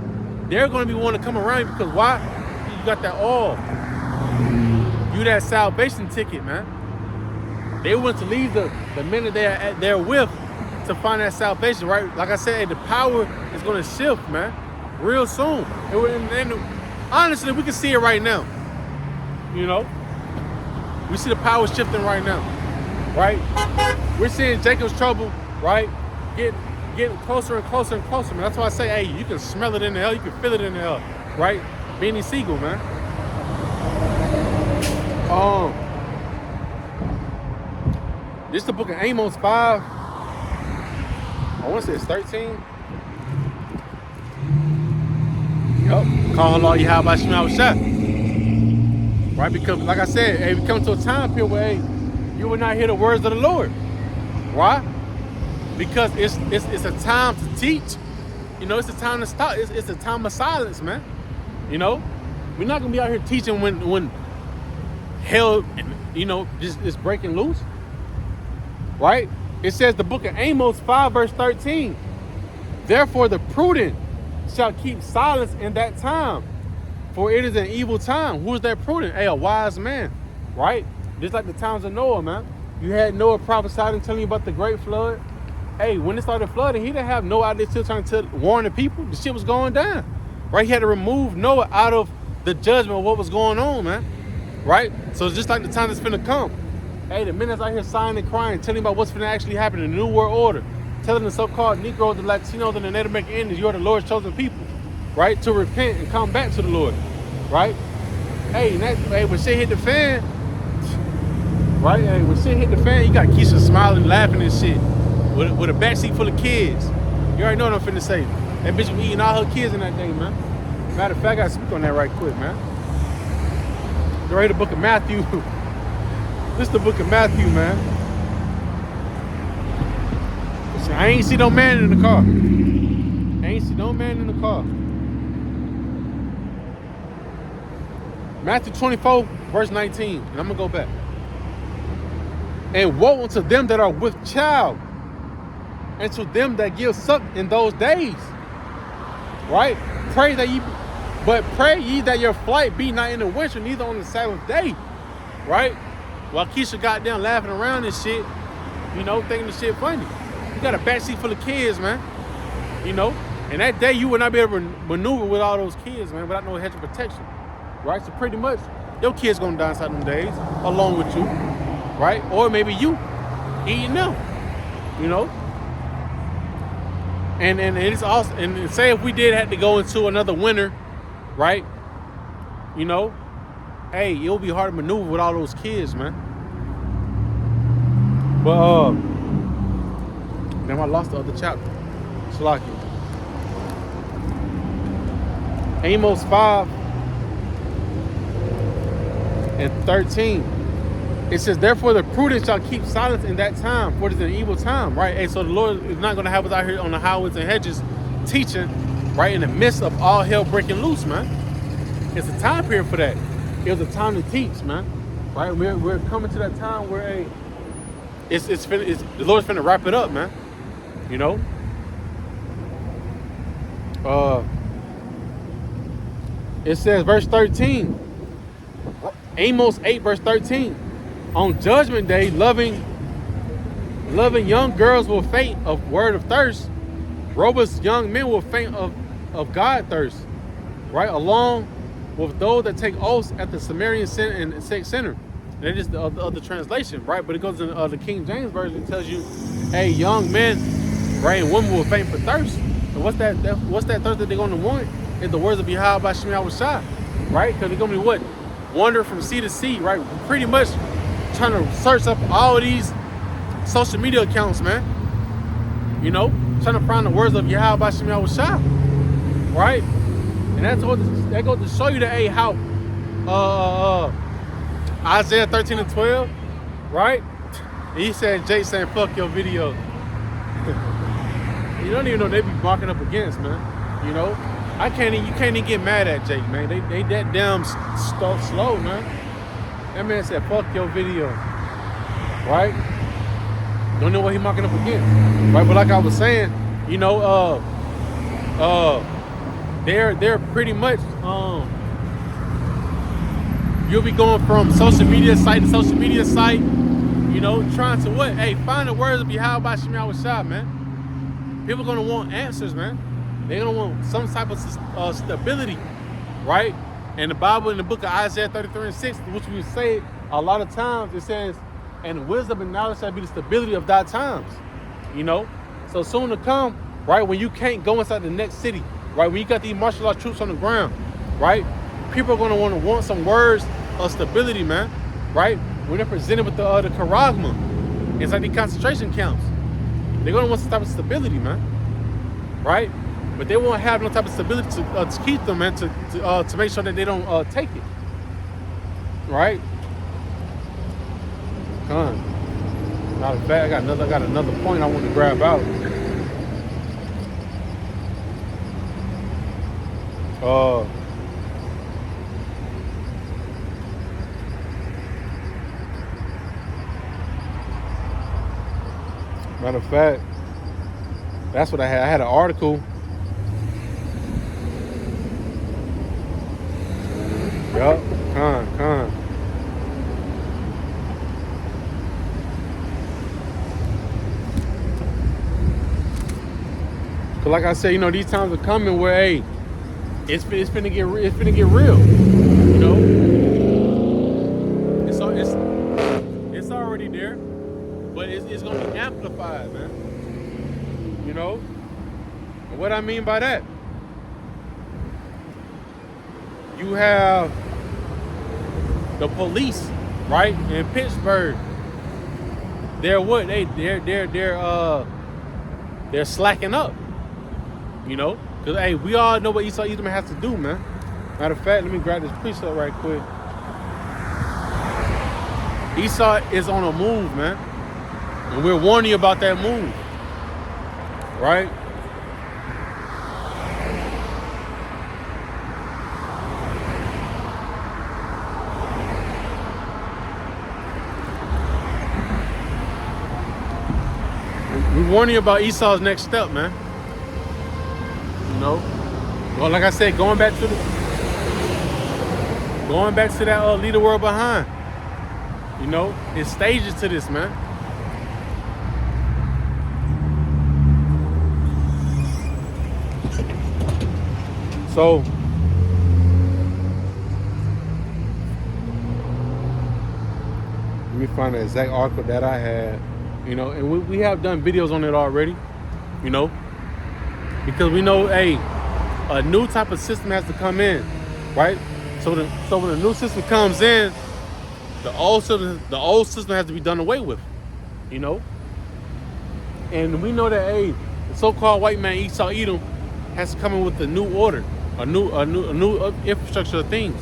they're going to be wanting to come around because why? You got that oil. You that salvation ticket, man. They want to leave the minute they're with to find that salvation, right? Like I said, the power is going to shift, man, real soon. And honestly, we can see it right now. You know, we see the power shifting right now, right? We're seeing Jacob's trouble, right? Getting closer and closer and closer, man. That's why I say, hey, you can smell it in the air, you can feel it in the air, right? Beanie Siegel, man. This is the book of Amos 5. I want to say it's 13. Yup. Call Allah Yahweh Shema Shah. Right? Because, like I said, hey, we come to a time period where, hey, you will not hear the words of the Lord. Why? Because it's a time to teach. You know, it's a time to stop. It's a time of silence, man. You know? We're not going to be out here teaching when hell, you know, just is breaking loose. Right? It says the book of Amos 5 verse 13. Therefore the prudent shall keep silence in that time, for it is an evil time. Who is that prudent? Hey, a wise man. Right? Just like the times of Noah, man. You had Noah prophesied and telling you about the great flood. Hey, when it started flooding, he didn't have no idea, still trying to warn the people. The shit was going down. Right? He had to remove Noah out of the judgment of what was going on, man. Right? So it's just like the time that's finna come. Hey, the minutes out here sighing and crying, telling about what's going to actually happen in the New World Order, telling the so-called Negroes, the Latinos, and the Native American Indians, you're the Lord's chosen people, right? To repent and come back to the Lord, right? Hey, when shit hit the fan, right? Hey, when shit hit the fan, you got Keisha smiling, laughing and shit, with a backseat full of kids. You already know what I'm finna say. That bitch was eating all her kids in that day, man. Matter of fact, I gotta speak on that right quick, man. You read the book of Matthew. This is the book of Matthew, man. Listen, I ain't see no man in the car. I ain't see no man in the car. Matthew 24, verse 19. And I'm going to go back. And woe unto them that are with child, and to them that give suck in those days. Right? Pray ye that your flight be not in the winter, neither on the Sabbath day. Right? While Keisha got down laughing around and shit, you know, thinking the shit funny. You got a backseat full of kids, man. You know, and that day you would not be able to maneuver with all those kids, man, without no hedge of protection. Right? So pretty much, your kids gonna die inside them days, along with you. Right? Or maybe you eating them. You know? And it's also, and say if we did have to go into another winter, right? You know, hey, it'll be hard to maneuver with all those kids, man. But damn, I lost the other chapter. Salaki. Amos 5 and 13. It says, therefore the prudent shall keep silence in that time, for it is an evil time, right? Hey, so the Lord is not going to have us out here on the highways and hedges teaching, right, in the midst of all hell breaking loose, man. It's a time period for that. It was a time to teach, man. Right? We're coming to that time where, hey, the Lord's finna wrap it up, man. You know? It says, verse 13. Amos 8, verse 13. On judgment day, loving young girls will faint of word of thirst. Robust young men will faint of God thirst. Right? Along with those that take oaths at the Sumerian and sex center. And that is the other translation, right? But it goes in the King James version. It tells you, hey, young men, right, and women will faint for thirst. And what's that thirst that they're going to want? Is the words of Yahweh Shema Shah, right? Because they're going to be what? Wander from sea to sea, right? Pretty much trying to search up all these social media accounts, man. You know, trying to find the words of Yahweh Shema Shah, right? And that goes to show you that, hey, how Isaiah 13 and 12, right? And he said, Jake saying, fuck your video. You don't even know they be marking up against, man. You know? You can't even get mad at Jake, man. They that damn slow, man. That man said, fuck your video. Right? Don't know what he's marking up against, right? But like I was saying, you know, they're pretty much you'll be going from social media site to social media site, you know, trying to what? Hey, find the words of Yahweh by Shemi Awashai, man. People gonna want answers, man. They're gonna want some type of stability, right? And the Bible in the book of Isaiah 33:6, which we say a lot of times, it says, and wisdom and knowledge shall be the stability of thy times, you know? So soon to come, right, when you can't go inside the next city, right, when you got these martial law troops on the ground, right, people are going to want some words of stability, man, right? When they're presented with the charagma inside the concentration camps, they're going to want some type of stability, man, right? But they won't have no type of stability to keep them, man, to make sure that they don't take it, right? Matter of fact, I got another point I want to grab out. Matter of fact, that's what I had. I had an article. Yup, con. Cause like I said, you know, these times are coming where, hey, it's finna get real. You know, it's already there, but it's gonna be amplified, man. You know, and what I mean by that, you have the police, right, in Pittsburgh. They're what? They're slacking up. You know, because, hey, we all know what Esau Edom has to do, man. Matter of fact, let me grab this precept right quick. Esau is on a move, man. And we're warning you about that move. Right? We're warning you about Esau's next step, man. You know, well, like I said, going back to that lead the world behind. You know, it's stages to this, man. So let me find the exact article that I had. You know, and we have done videos on it already. You know. Because we know, hey, a new type of system has to come in, right? So when a new system comes in, the old system has to be done away with, you know. And we know that, hey, the so-called white man Esau Edom has to come in with a new order, a new infrastructure of things.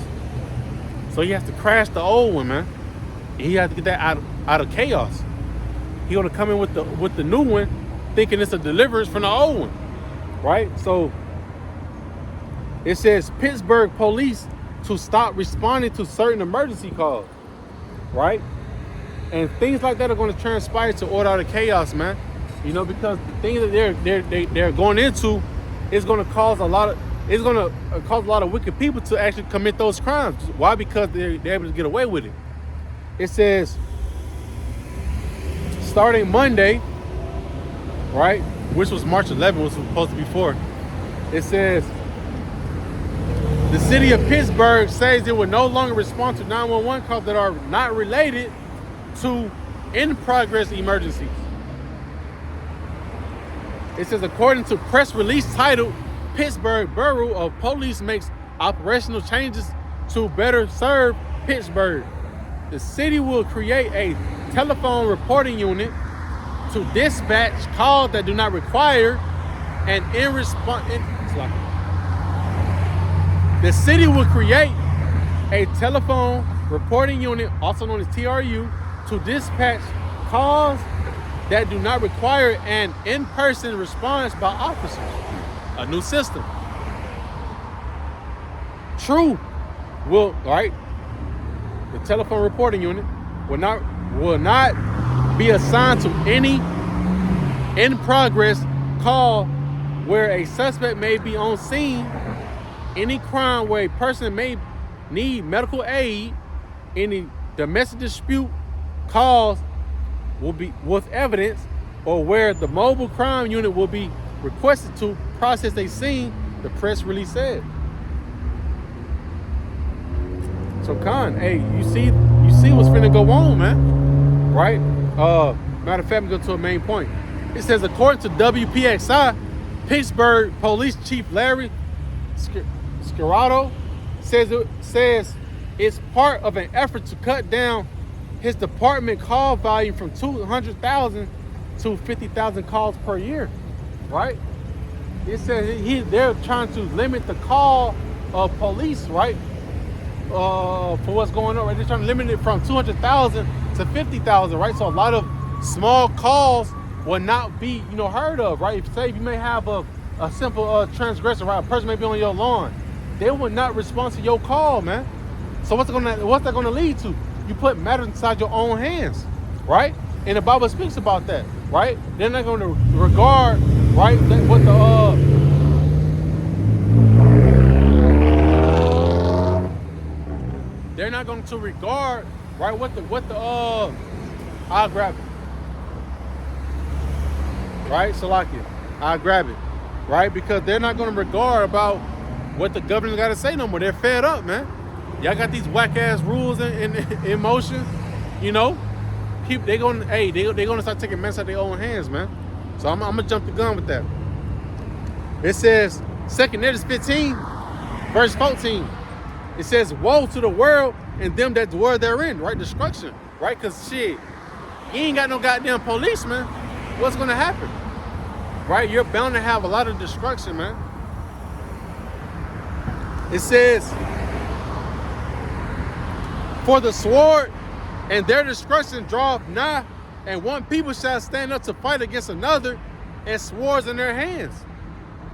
So he has to crash the old one, man. And he has to get that out of chaos. He gonna come in with the new one, thinking it's a deliverance from the old one. Right? So it says Pittsburgh police to stop responding to certain emergency calls. Right? And things like that are going to transpire to order out of chaos, man. You know, because the things that they're going into is going to cause a lot of wicked people to actually commit those crimes. Why? Because they're able to get away with it. It says starting Monday, right? Which was March 11th, which was supposed to be for. It says, the city of Pittsburgh says it will no longer respond to 911 calls that are not related to in-progress emergencies. It says, according to press release titled, Pittsburgh Borough of Police makes operational changes to better serve Pittsburgh. The city will create a telephone reporting unit to dispatch calls that do not require an the city will create a telephone reporting unit, also known as TRU, to dispatch calls that do not require an in-person response by officers. A new system. True. Will, right? The telephone reporting unit will not be assigned to any in progress call where a suspect may be on scene, any crime where a person may need medical aid, any domestic dispute calls will be with evidence, or where the mobile crime unit will be requested to process a scene, the press release said. So Khan, hey, you see what's finna go on, man, right? Matter of fact, we go to a main point. It says, according to WPXI, Pittsburgh Police Chief Larry Scirotto says it's part of an effort to cut down his department call volume from 200,000 to 50,000 calls per year, right? It says they're trying to limit the call of police, right? For what's going on, right? They're trying to limit it from 200,000 to 50,000, right? So a lot of small calls will not be, heard of, right? If you may have a simple transgression, right? A person may be on your lawn, they will not respond to your call, man. So what's that gonna lead to? You put matters inside your own hands, right? And the Bible speaks about that, right? They're not going to regard, right, what they're not going to regard, right, I'll grab it. Right, Salakia, I'll grab it, right? Because they're not going to regard about what the government got to say no more. They're fed up, man. Y'all got these whack ass rules in motion, They're gonna start taking matters out of their own hands, man. So I'm gonna jump the gun with that. It says 2 Edges 15, verse 14. It says, "Woe to the world and them that dwell therein," right? Destruction, right? Because shit, you ain't got no goddamn policeman. What's gonna happen, right? You're bound to have a lot of destruction, man. It says, "For the sword and their destruction draweth nigh, and one people shall stand up to fight against another, and swords in their hands."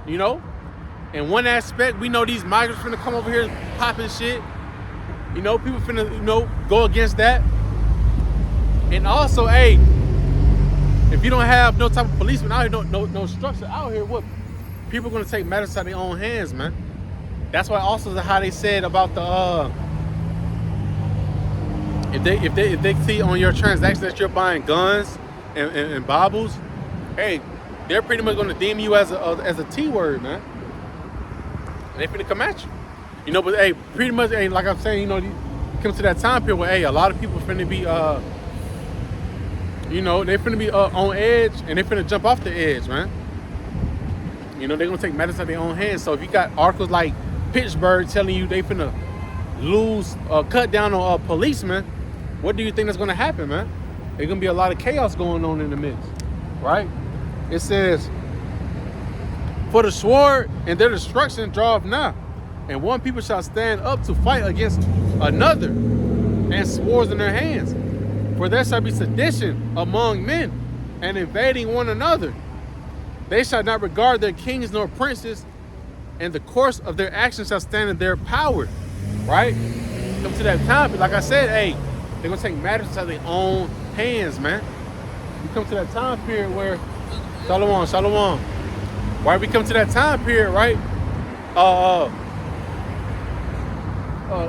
In one aspect, we know these migrants finna come over here popping shit. People finna, go against that. And also, hey, if you don't have no type of policeman out here, no structure out here, what people are gonna take matters out of their own hands, man. That's why also how they said about the if they see on your transactions that you're buying guns and baubles, hey, they're pretty much gonna deem you as a T word, man. And they finna come at you, But hey, pretty much, hey, like I'm saying, you come to that time period where, hey, a lot of people finna be, they finna be on edge, and they finna jump off the edge, man. They're gonna take matters out of their own hands. So if you got articles like Pittsburgh telling you they finna cut down on policemen, what do you think that's gonna happen, man? There's gonna be a lot of chaos going on in the midst, right? It says, "For the sword and their destruction draweth nigh, and one people shall stand up to fight against another, and swords in their hands. For there shall be sedition among men, and invading one another. They shall not regard their kings nor princes, and the course of their actions shall stand in their power." Right? Come to that time, like I said, hey, they're gonna take matters into their own hands, man. We come to that time period where Shalom. Right? We come to that time period, right?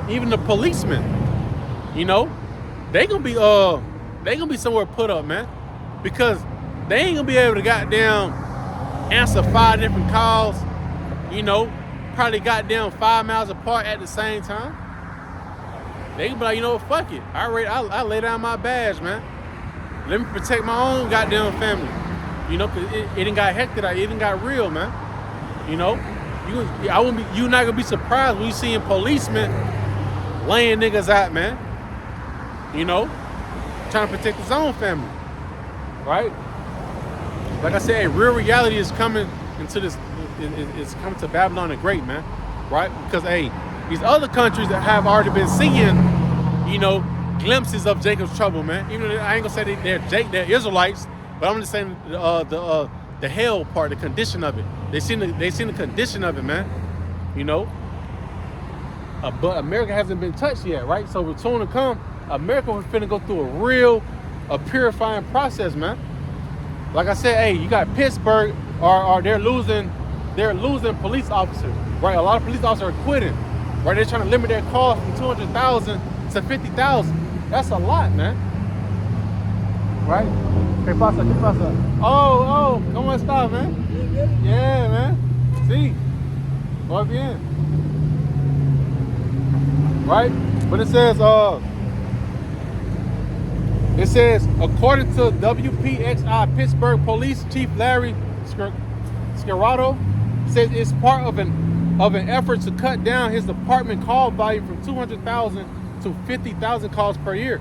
Even the policemen, they gonna be somewhere put up, man, because they ain't gonna be able to goddamn answer 5 different calls, probably goddamn 5 miles apart at the same time. They can be like, fuck it. I lay down my badge, man. Let me protect my own goddamn family. Cause it done got hectic, it done got real, man. You're not gonna be surprised when you seeing policemen laying niggas out, man. Trying to protect his own family, right? Like I said, real reality is coming into this. It's coming to Babylon the Great, man, right? Because these other countries that have already been seeing, glimpses of Jacob's trouble, man. Even though I ain't gonna say they're Israelites, but I'm just saying the hell part, the condition of it. They seen the condition of it, man. But America hasn't been touched yet, right? So with soon to come, America was finna go through a real a purifying process, man. Like I said, hey, you got Pittsburgh, or they're losing police officers, right? A lot of police officers are quitting, right? They're trying to limit their cost from 200,000 to 50,000. That's a lot, man. Right? ¿Qué pasa? ¿Qué pasa? Oh, ¿cómo estás, man? Yeah, man. Sí. Muy bien. Right? But it says, according to WPXI Pittsburgh Police Chief Larry Scarrato, says it's part of an effort to cut down his department call volume from 200,000 to 50,000 calls per year.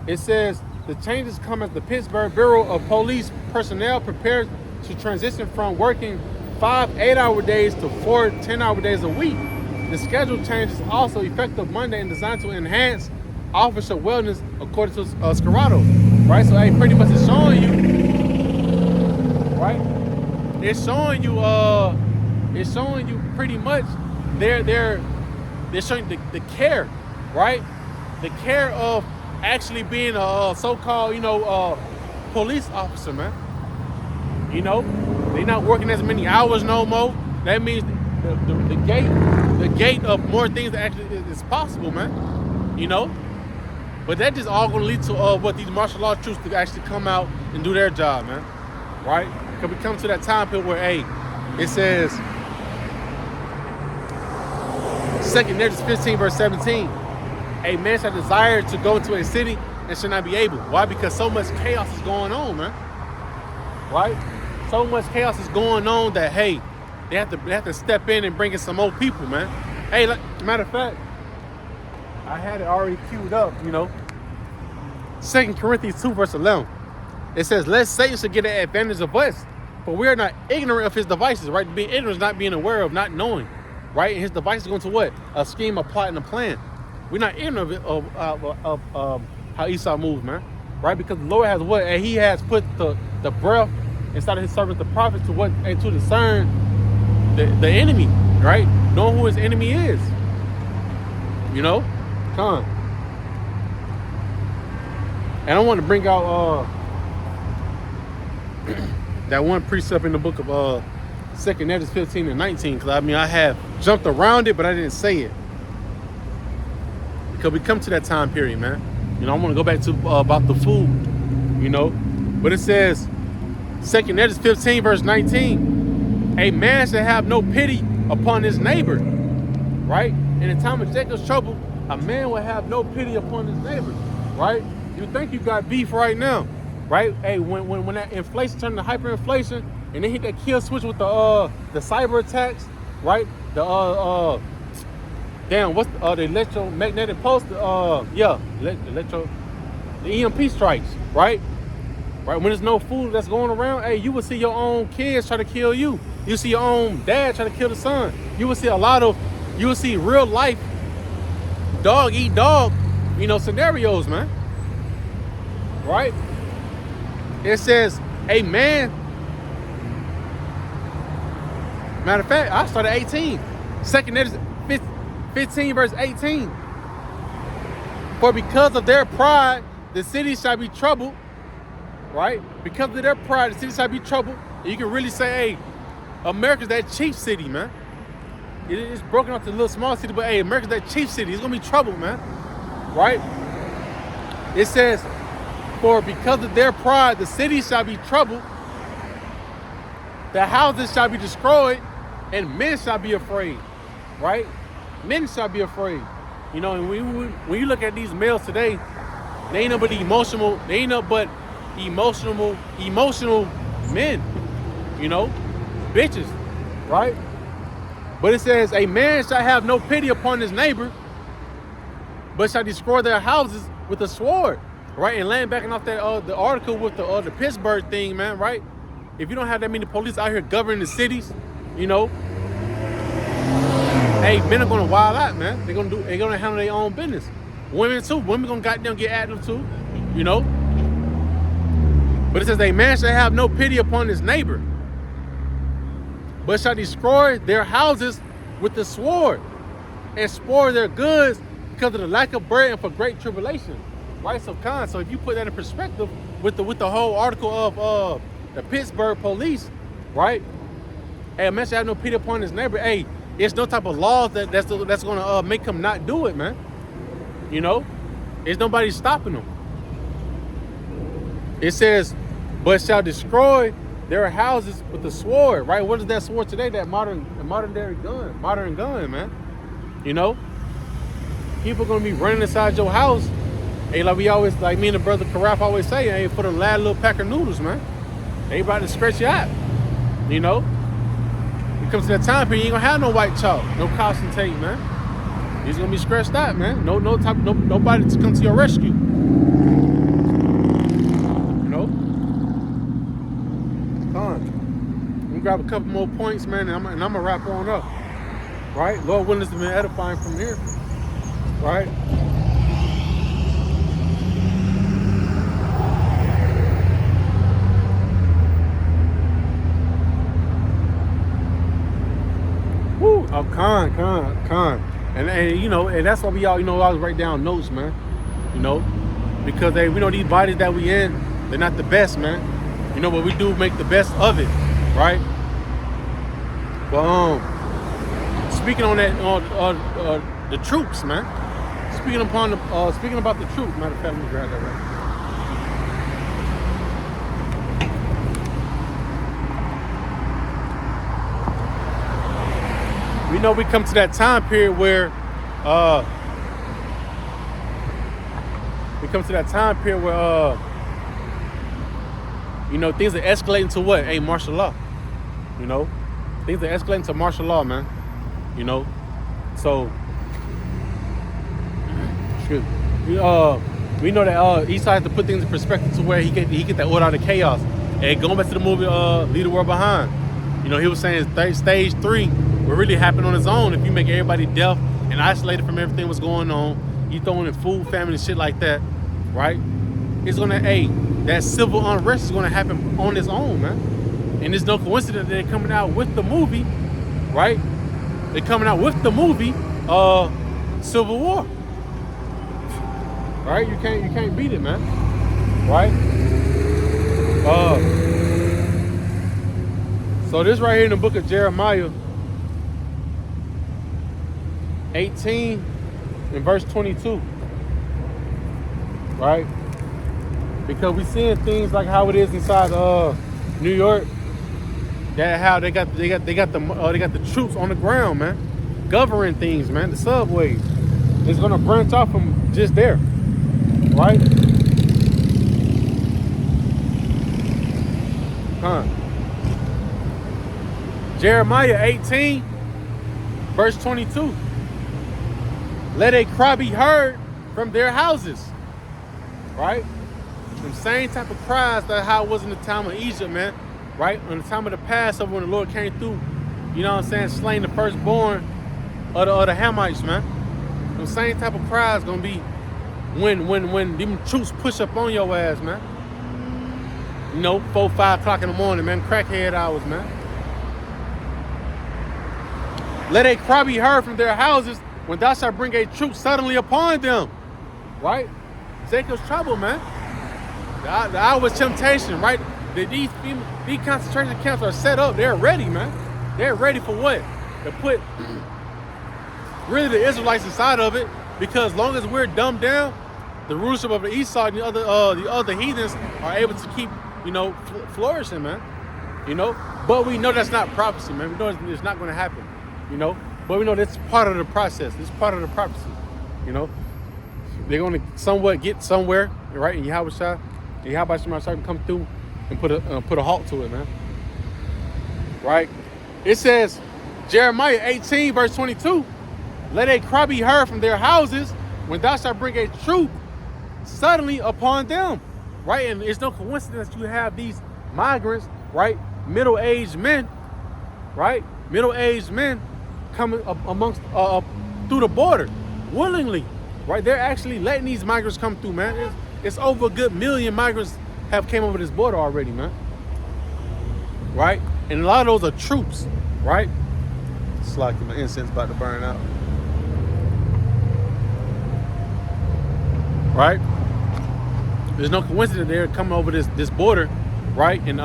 It says the changes come as the Pittsburgh Bureau of Police personnel prepares to transition from working 5 8-hour days to 4 10-hour days a week. The schedule change is also effective Monday and designed to enhance officer wellness, according to Scarrato. Right? So, hey, pretty much it's showing you, right? It's showing you pretty much they're showing the care, right? The care of actually being a so-called, police officer, man. They're not working as many hours no more. That means the gate of more things that actually is possible, man. But that just all gonna lead to what these martial law troops to actually come out and do their job, man. Right? Because we come to that time period where, hey, it says 2 Corinthians 15 verse 17, a man shall desire to go into a city and shall not be able. Why? Because so much chaos is going on, man. Right? So much chaos is going on that, hey, they have to step in and bring in some old people, man. Hey, matter of fact, I had it already queued up, 2 Corinthians 2 verse 11. It says, lest Satan should get an advantage of us, for we are not ignorant of his devices, right? Being ignorant is not being aware of, not knowing, right? And his device is going to what? A scheme, a plot, and a plan. We're not ignorant of how Esau moves, man, right? Because the Lord has what? And he has put the breath inside of his servants, the prophets, to discern the enemy, right? Knowing who his enemy is. Come on. And I want to bring out that one precept in the book of 2 Corinthians 15 and 19, because I have jumped around it, but I didn't say it. Because we come to that time period, man. I want to go back to about the food, But it says, 2 Corinthians 15 verse 19, a man should have no pity upon his neighbor, right? In the time of Jacob's trouble, a man will have no pity upon his neighbor, right? You think you got beef right now, right? Hey, when that inflation turned to hyperinflation, and they hit that kill switch with the cyber attacks, right? The electromagnetic pulse, the EMP strikes, right? Right, when there's no food that's going around, hey, you will see your own kids try to kill you. You see your own dad try to kill the son. You will see real life dog eat dog, scenarios, man. Right? It says, a man. Matter of fact, I started 18. 2 Corinthians 15 verse 18. For because of their pride, the city shall be troubled. Right? Because of their pride, the city shall be troubled. And you can really say, hey, America's that chief city, man. It's broken up to a little small city, but hey, America's that chief city. It's going to be troubled, man. Right? It says, for because of their pride, the city shall be troubled. The houses shall be destroyed, and men shall be afraid. Right? Men shall be afraid. And when you look at these males today, they ain't no but emotional men, bitches, right? But it says, a man shall have no pity upon his neighbor, but shall destroy their houses with a sword, right? And laying back off that the article with the Pittsburgh thing, man, right? If you don't have that many police out here governing the cities, hey, men are gonna wild out, man. They're gonna handle their own business. Women too. Women gonna goddamn get active too, But it says, a man shall have no pity upon his neighbor, but shall destroy their houses with the sword, and spoil their goods because of the lack of bread and for great tribulation. right? So if you put that in perspective with the whole article of the Pittsburgh police, right? Hey, man should have no pity upon his neighbor. Hey, it's no type of laws that's gonna make him not do it, man. You know, there's nobody stopping him. It says, but shall destroy their houses with the sword, right? What is that sword today? That modern gun, man. You know, people gonna be running inside your house. Hey, like me and the brother Karaf always say, hey, put a lad little pack of noodles, man. They about to stretch you out. You know, when it comes to that time period, you ain't gonna have no white chalk, no caution tape, man. He's gonna be stretched out, man. Nobody to come to your rescue. You know? I'm gonna grab a couple more points, man, and I'm gonna wrap on up. Right? Lord willing, it's been edifying from here. Right? Woo! Oh, con. And you know, and that's why we all, you know, always write down notes, man. You know, because we know these bodies that we in, they're not the best, man. You know, but we do make the best of it, right? But speaking on that, the troops, man. Speaking about the troops, matter of fact, let me grab that right. We know we come to that time period where you know, things are escalating to what? Hey, martial law. You know, things are escalating to martial law, man. You know, so we know that Esau has to put things in perspective to where he get that order out of chaos. And going back to the movie Leave the World Behind, you know, he was saying stage 3 will really happen on its own if you make everybody deaf and isolated from everything that's going on. You throwing in food, famine, and shit like that, right? It's gonna, that civil unrest is gonna happen on its own, man. And there's no coincidence that they're coming out with the movie, right? They're coming out with the movie Civil War. Right? You can't beat it, man. Right? So this right here in the book of Jeremiah 18 and verse 22. Right? Because we seeing things like how it is inside New York. That how they got the troops on the ground, man, governing things, man. The subways. It's gonna branch off from just there, right? Jeremiah 18, verse 22. Let a cry be heard from their houses, right? Them same type of cries that how it was in the time of Egypt, man. Right? On the time of the Passover when the Lord came through, you know what I'm saying, slaying the firstborn of the Hamites, man. The same type of cries gonna be when them troops push up on your ass, man. You know, 4, 5 o'clock in the morning, man. Crackhead hours, man. Let a cry be heard from their houses when thou shalt bring a troop suddenly upon them. Right? Jacob's trouble, man. The hour of temptation, right? These concentration camps are set up. They're ready, man. They're ready for what? To put really the Israelites inside of it, because as long as we're dumbed down, the rulership of the Esau and the other heathens are able to keep, you know, flourishing, man. You know, but we know that's not prophecy, man. We know it's not going to happen, you know. But we know that's part of the process. It's part of the prophecy, you know. They're going to somewhat get somewhere, right? And Yahweh can come through and put a halt to it, man. Right? It says, Jeremiah 18, verse 22, let a cry be heard from their houses when thou shalt bring a troop suddenly upon them. Right? And it's no coincidence you have these migrants, right? Middle-aged men, right? Middle-aged men coming up amongst through the border willingly, right? They're actually letting these migrants come through, man. It's over a good million migrants have came over this border already, man. Right? And a lot of those are troops, right? It's like my incense about to burn out. Right? There's no coincidence they're coming over this border, right? And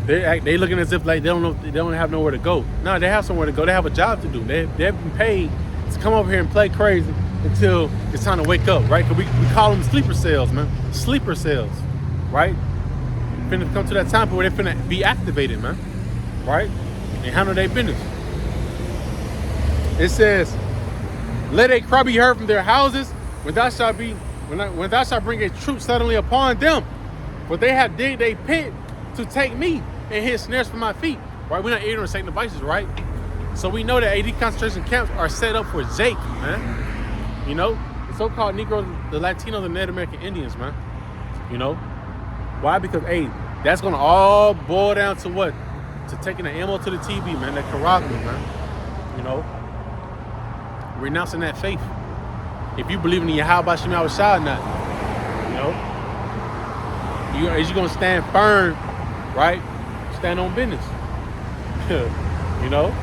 they looking as if like they don't have nowhere to go. No, they have somewhere to go. They have a job to do. They've been paid to come over here and play crazy until it's time to wake up, right? Because we call them sleeper cells, man. Sleeper cells, right? Finna come to that time where they're finna be activated, man, right? And handle their business. It says, "Let a cry be heard from their houses when thou shalt bring a troop suddenly upon them, for they have digged a pit to take me and hid snares for my feet." Right? We're not ignorant of Satan devices, right? So we know that AD concentration camps are set up for Jake, man. You know, the so-called Negroes, the Latinos, and Native American Indians, man. You know, why? Because that's gonna all boil down to what? To taking the ammo to the TV, man. That carotid, man. You know, renouncing that faith. If you believe in Yahweh Shem Shah or not, you know, is you gonna stand firm, right? Stand on business. You know.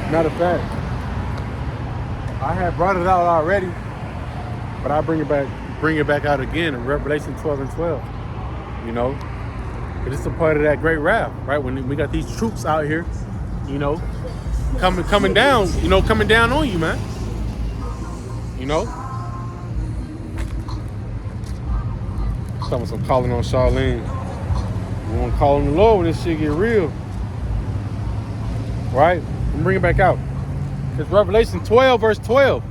Matter of fact, I had brought it out already, but I bring it back out again in Revelation 12 and 12. You know, but it's a part of that great wrath, right? When we got these troops out here, you know, coming down, you know, coming down on you, man. You know, some calling on Charlene. We want to call on the Lord when this shit get real. Right? I'm bringing it back out. It's Revelation 12, verse 12.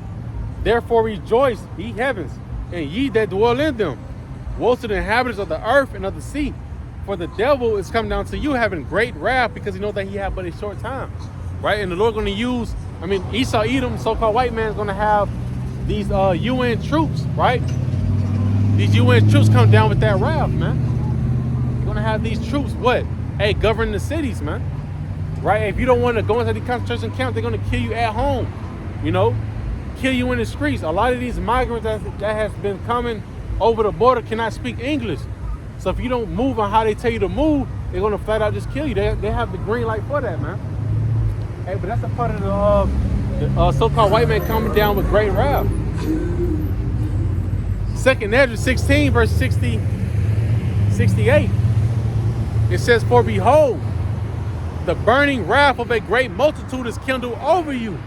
"Therefore rejoice, ye heavens, and ye that dwell in them. Woe to the inhabitants of the earth and of the sea. For the devil is come down to you having great wrath, because he knows that he had but a short time." Right? And the Lord going to use, Esau, Edom, so-called white man, is going to have these UN troops, right? These UN troops come down with that wrath, man. You're going to have these troops, what? Govern the cities, man. Right? If you don't want to go into the concentration camp, they're going to kill you at home. You know? Kill you in the streets. A lot of these migrants that has been coming over the border cannot speak English. So if you don't move on how they tell you to move, they're going to flat out just kill you. They have the green light for that, man. But that's a part of the so-called white man coming down with great wrath. 2nd Ezra 16, verse 68. It says, "For behold, the burning wrath of a great multitude is kindled over you."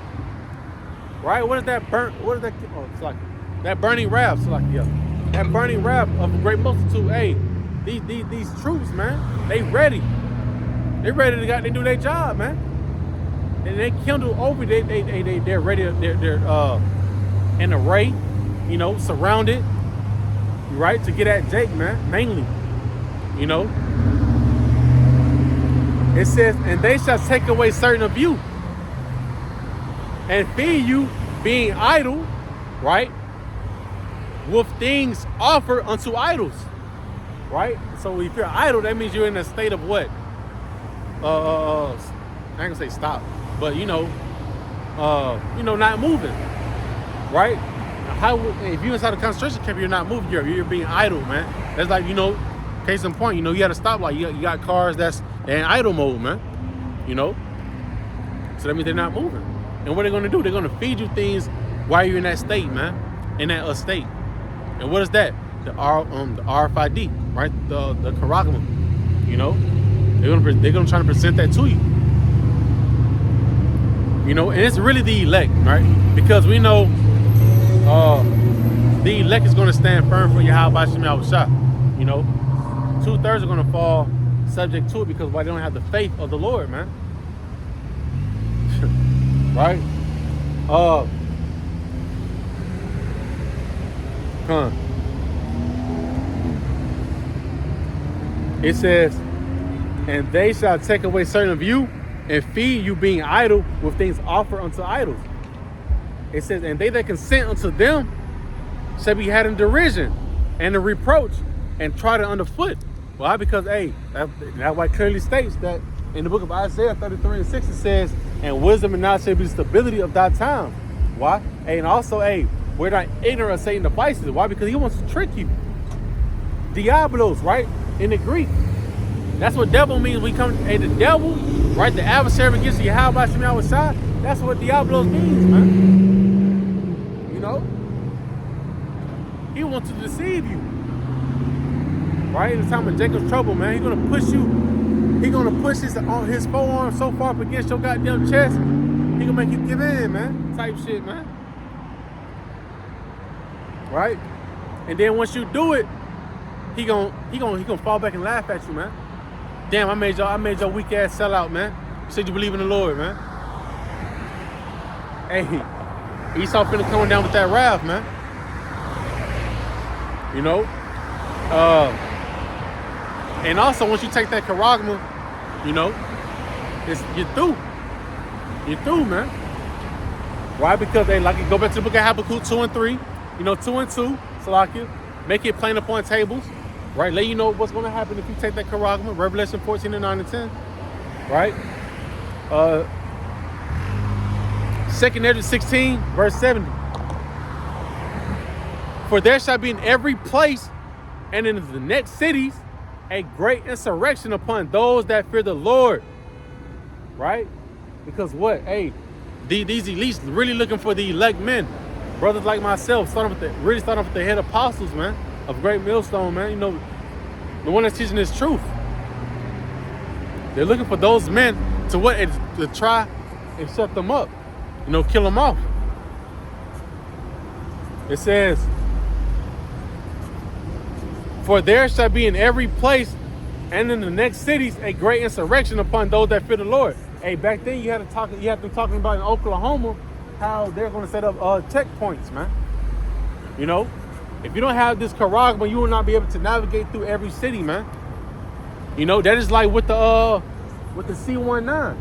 Right? What is that it's like that burning wrath. So that burning wrath of a great multitude. These troops, man, they ready. They ready to do their job, man. And they kindle over. They're ready. They're in array, you know, surrounded. Right, to get at Jake, man, mainly. You know. It says, "And they shall take away certain of you, and feed you, being idle," right? "With things offered unto idols," right? So if you're idle, that means you're in a state of what? I ain't gonna say stop, but not moving, right? How if you're inside a concentration camp, you're not moving. You're being idle, man. That's like, case in point. You got a stoplight. You got cars they're in idle mode, man. You know, so that means they're not moving. And what they're gonna do? They're gonna feed you things while you're in that state, man, in that state. And what is that? The RFID, right? The curriculum. You know, they're gonna try to present that to you. You know, and it's really the elect, right? Because we know. The elect is going to stand firm for Yahweh Shem Shah. You know, 2/3 are going to fall subject to it because they don't have the faith of the Lord, man. Right? It says, "And they shall take away certain of you, and feed you, being idle, with things offered unto idols." It says, "And they that consent unto them shall be had in derision and in reproach, and trodden underfoot." Why? Because that's why it clearly states that in the book of Isaiah 33 and 6, it says, "And wisdom and knowledge shall be the stability of thy time." Why? And also, we're not ignorant of Satan devices. Why? Because he wants to trick you. Diabolos, right? In the Greek. That's what devil means. We come, hey, the devil, right? The adversary against you. How about you outside? That's what Diablos means, man. You know, he wants to deceive you, right? In the time of Jacob's trouble, man, he's gonna push you. He's gonna push his forearm so far up against your goddamn chest. He gonna make you give in, man. Type shit, man. Right? And then once you do it, he gonna fall back and laugh at you, man. Damn, I made your weak ass sell out, man. You said you believe in the Lord, man. Hey, Esau finna coming down with that wrath, man. You know? And also once you take that charagma, you know, you're through. You're through, man. Why? Because they like it. Go back to the book of Habakkuk 2 and 3. You know, 2 and 2. Salakia. Make it plain upon tables. Right? Let you know what's going to happen if you take that charagma. Revelation 14 and 9 and 10. Right? 2 Ezra 16, verse 70. For there shall be in every place and in the next cities a great insurrection upon those that fear the Lord. Right? Because what? Hey, these elites really looking for the elect men. Brothers like myself, starting with the head apostles, man, of Great Millstone, man. You know, the one that's teaching this truth. They're looking for those men to try and shut them up. You know, kill them off. It says, for there shall be in every place and in the next cities a great insurrection upon those that fear the Lord. Hey, back then you had them talking about in Oklahoma how they're going to set up checkpoints, man. You know, if you don't have this charagma, you will not be able to navigate through every city, man. You know, that is like with the C-19.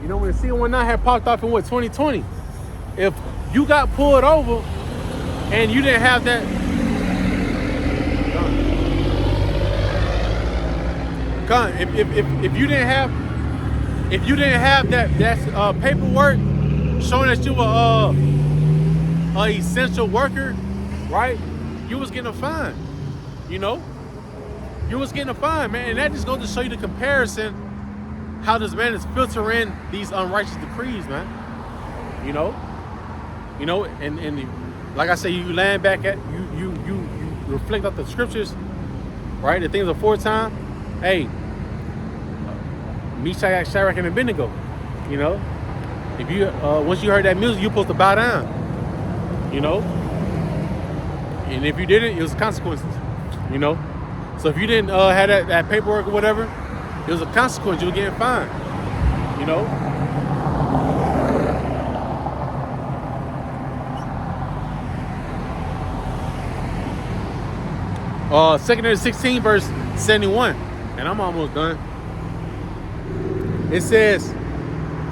You know, when the C-19 had popped off in 2020, if you got pulled over and you didn't have that, if you didn't have that paperwork showing that you were a essential worker, right? You was getting a fine. You know, you was getting a fine, man, and that just goes to show you the comparison how this man is filtering these unrighteous decrees, man. You know, and like I say, you land back at you reflect off the scriptures, right? The things aforetime. Hey, Meshach, Shadrach, and Abednego. You know, if you once you heard that music, you're supposed to bow down. You know, and if you didn't, it was consequences. You know, so if you didn't have that paperwork or whatever, it was a consequence. You were getting fined. You know. 2 Ezra 16, verse 71, and I'm almost done. It says,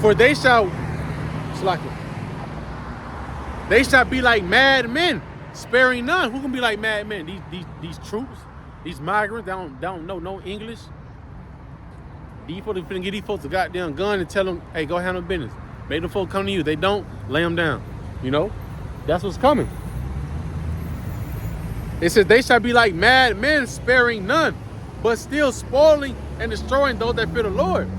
for they shall be like mad men, sparing none. Who can be like mad men? These troops, these migrants, they don't know no English. These folks finna get these folks a goddamn gun and tell them, hey, go handle business. Make them folks come to you. They don't, lay them down. You know, that's what's coming. It says they shall be like mad men, sparing none, but still spoiling and destroying those that fear the Lord.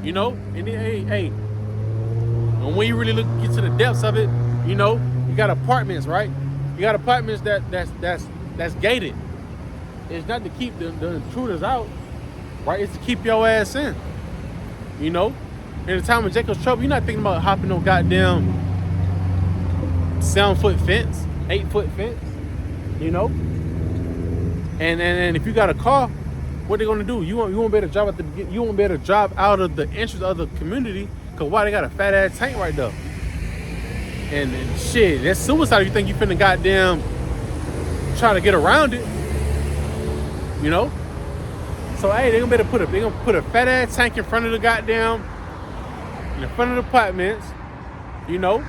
You know, and then, hey, and when you really get to the depths of it, you know, you got apartments, right? You got apartments that's gated. It's not to keep the intruders out, right? It's to keep your ass in. You know, in the time of Jacob's trouble, you're not thinking about hopping on goddamn 7-foot fence, 8-foot fence. You know, and if you got a car, what they gonna do? You won't be able to drive at you won't be able to drive out of the entrance of the community, cause why? They got a fat ass tank right there. And shit, that's suicide. You think you finna goddamn try to get around it? You know. So hey, they gonna put a fat ass tank in front of the goddamn, in front of the apartments. You know,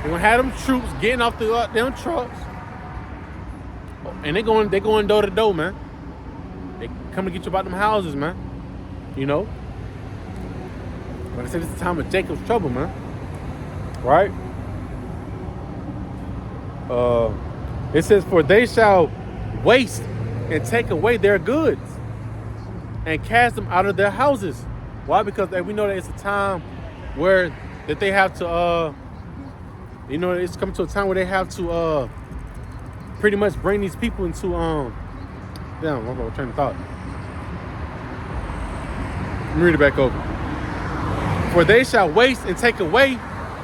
they gonna have them troops getting off the goddamn trucks. And they going door to door, man. They come to get you about them houses, man. You know. Like I said, it's the time of Jacob's trouble, man. Right? It says, for they shall waste and take away their goods. and cast them out of their houses. Why? Because we know that it's a time where that they have to, it's coming to a time where they have to pretty much bring these people into, damn, I'm train of thought. Let me read it back over. For they shall waste and take away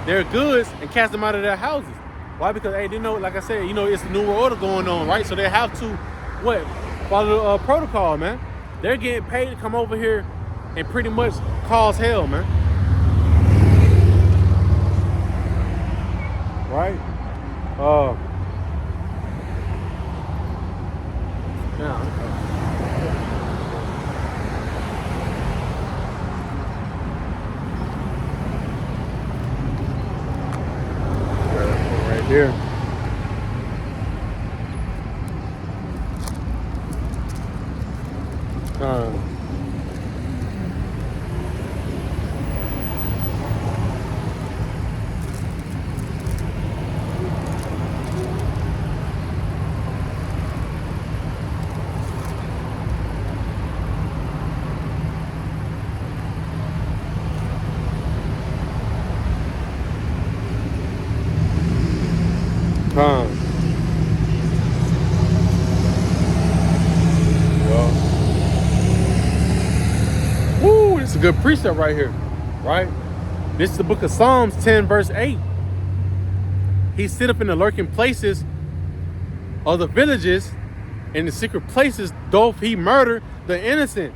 their goods and cast them out of their houses. Why? Because, hey, they know, like I said, it's a new world order going on, right? So they have to, follow the protocol, man. They're getting paid to come over here and pretty much cause hell, man. Right? Right there. Woo, this is a good precept right here, right? This is the book of Psalms 10, verse 8. He sitteth in the lurking places of the villages, in the secret places doth he murder the innocent.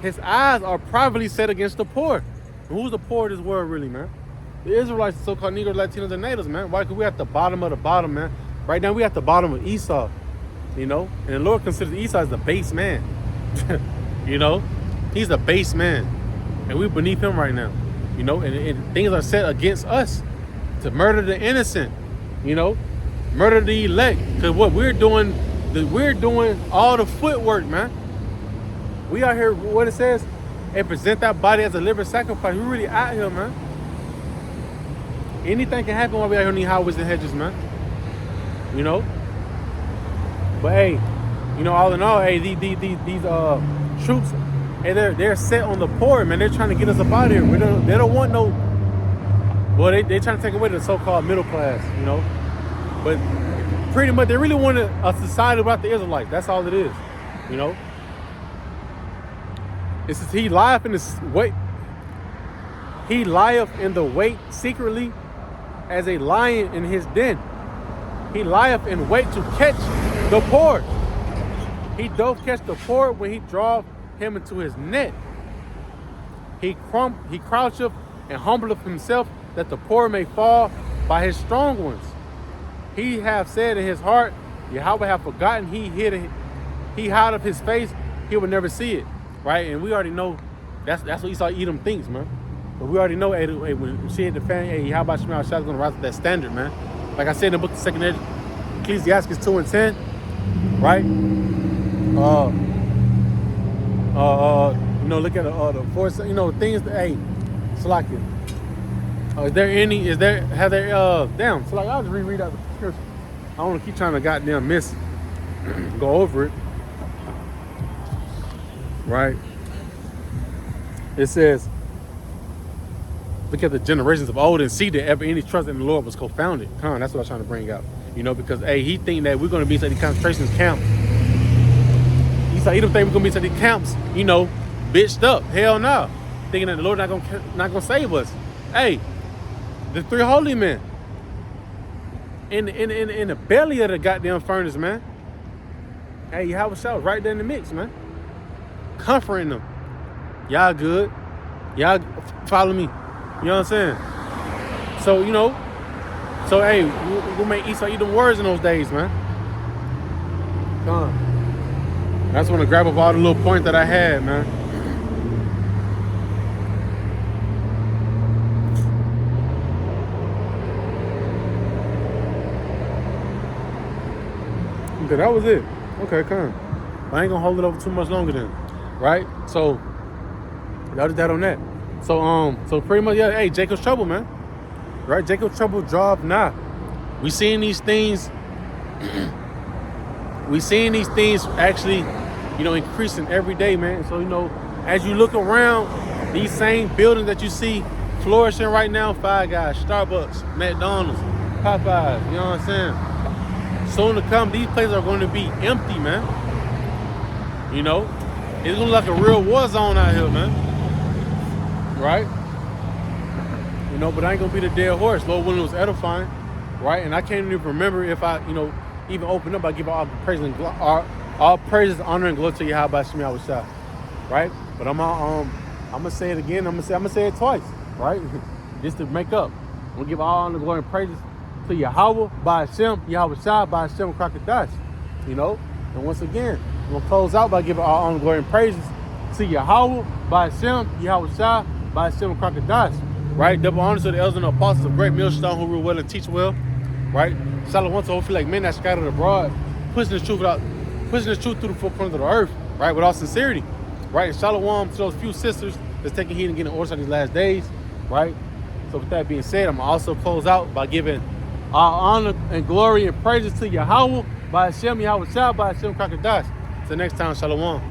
His eyes are privately set against the poor. And who's the poor of this world, really, man? The Israelites, the so-called Negroes, Latinos, and natives, man. Why? Because we're at the bottom of the bottom, man. Right now, we're at the bottom of Esau, And the Lord considers Esau as the base man. He's the base man. And we're beneath him right now. And things are set against us to murder the innocent, murder the elect. Because what we're doing all the footwork, man. We out here, what it says, and present that body as a living sacrifice. We really out here, man. Anything can happen while we out here in these highways and hedges, man. But hey, all in all, hey, these troops, hey, they're set on the poor, man. They're trying to get us up out of here. They don't want no. Well, they're trying to take away the so-called middle class, But pretty much, they really want a society without the Israelites. That's all it is, It says he lieth in the wait. He lieth in the wait secretly, as a lion in his den. He lieth in wait to catch the poor. He doth catch the poor when he draweth him into his net. He croucheth and humbleth himself, that the poor may fall by his strong ones. He hath said in his heart, Yahweh hath forgotten. He hid of his face. He will never see it. Right? And we already know that's what Esau Edom thinks, man. But we already know, hey, when she hit the fan, hey, how about Shemel Shah's gonna rise to that standard, man? Like I said in the book of 2nd Ecclesiastes 2 and 10, right? Look at the force, things that, hey, Salakia. So like, I'll just reread out the scripture. I don't want to keep trying to goddamn go over it. Right? It says, look at the generations of old and see that ever any trust in the Lord was confounded. That's what I'm trying to bring out. Because, hey, he think that we're going to be inside the concentration camp. He think we're going to be inside the camps, bitched up. Hell no. Thinking that the Lord not gonna save us. Hey, the three holy men in the belly of the goddamn furnace, man. Hey, Yahweh Shah right there in the mix, man. Comforting them. Y'all good. Y'all follow me. You know what I'm saying? So, so hey, we'll make Esau eat them words in those days, man. I just want to grab up all the little points that I had, man. Okay, that was it. Okay, come. I ain't gonna hold it over too much longer then. Right? So that was that on that. So pretty much, yeah, hey, Jacob's trouble, man. Right? Jacob's trouble draweth nigh. We seeing these things actually increasing every day, man. So, as you look around, these same buildings that you see flourishing right now, Five Guys, Starbucks, McDonald's, Popeyes, you know what I'm saying? Soon to come, these places are going to be empty, man. It's going to look like a real war zone out here, man. Right? But I ain't going to be the dead horse. Lord willing, it was edifying. Right? And I can't even remember if I, even open up. I give all praise and all praises, honor, and glory to Yahweh Shemi Awashai. Right? But I'm gonna say it again. I'm gonna say it twice. Right? Just to make up. I'm gonna give all honor, glory, and praises to Yahweh by Hashem, Yahweh by Hashem, Krakadash. And once again, I'm gonna close out by giving all honor, glory, and praises to Yahweh by Hashem, Yahweh by Hashem, Krakadash. Right? Double honor to the elders and the apostles of great millstone who rule well and teach well. Right? Shalom to hopefully like men that scattered abroad, pushing the truth through the four corners of the earth, right? With all sincerity. Right? And shalom to those few sisters that's taking heed and getting orders on these last days. Right? So with that being said, I'm gonna also close out by giving all honor and glory and praises to Yahweh by Hashem, Yahweh by Hashem, Krakadash. Till next time, shalom.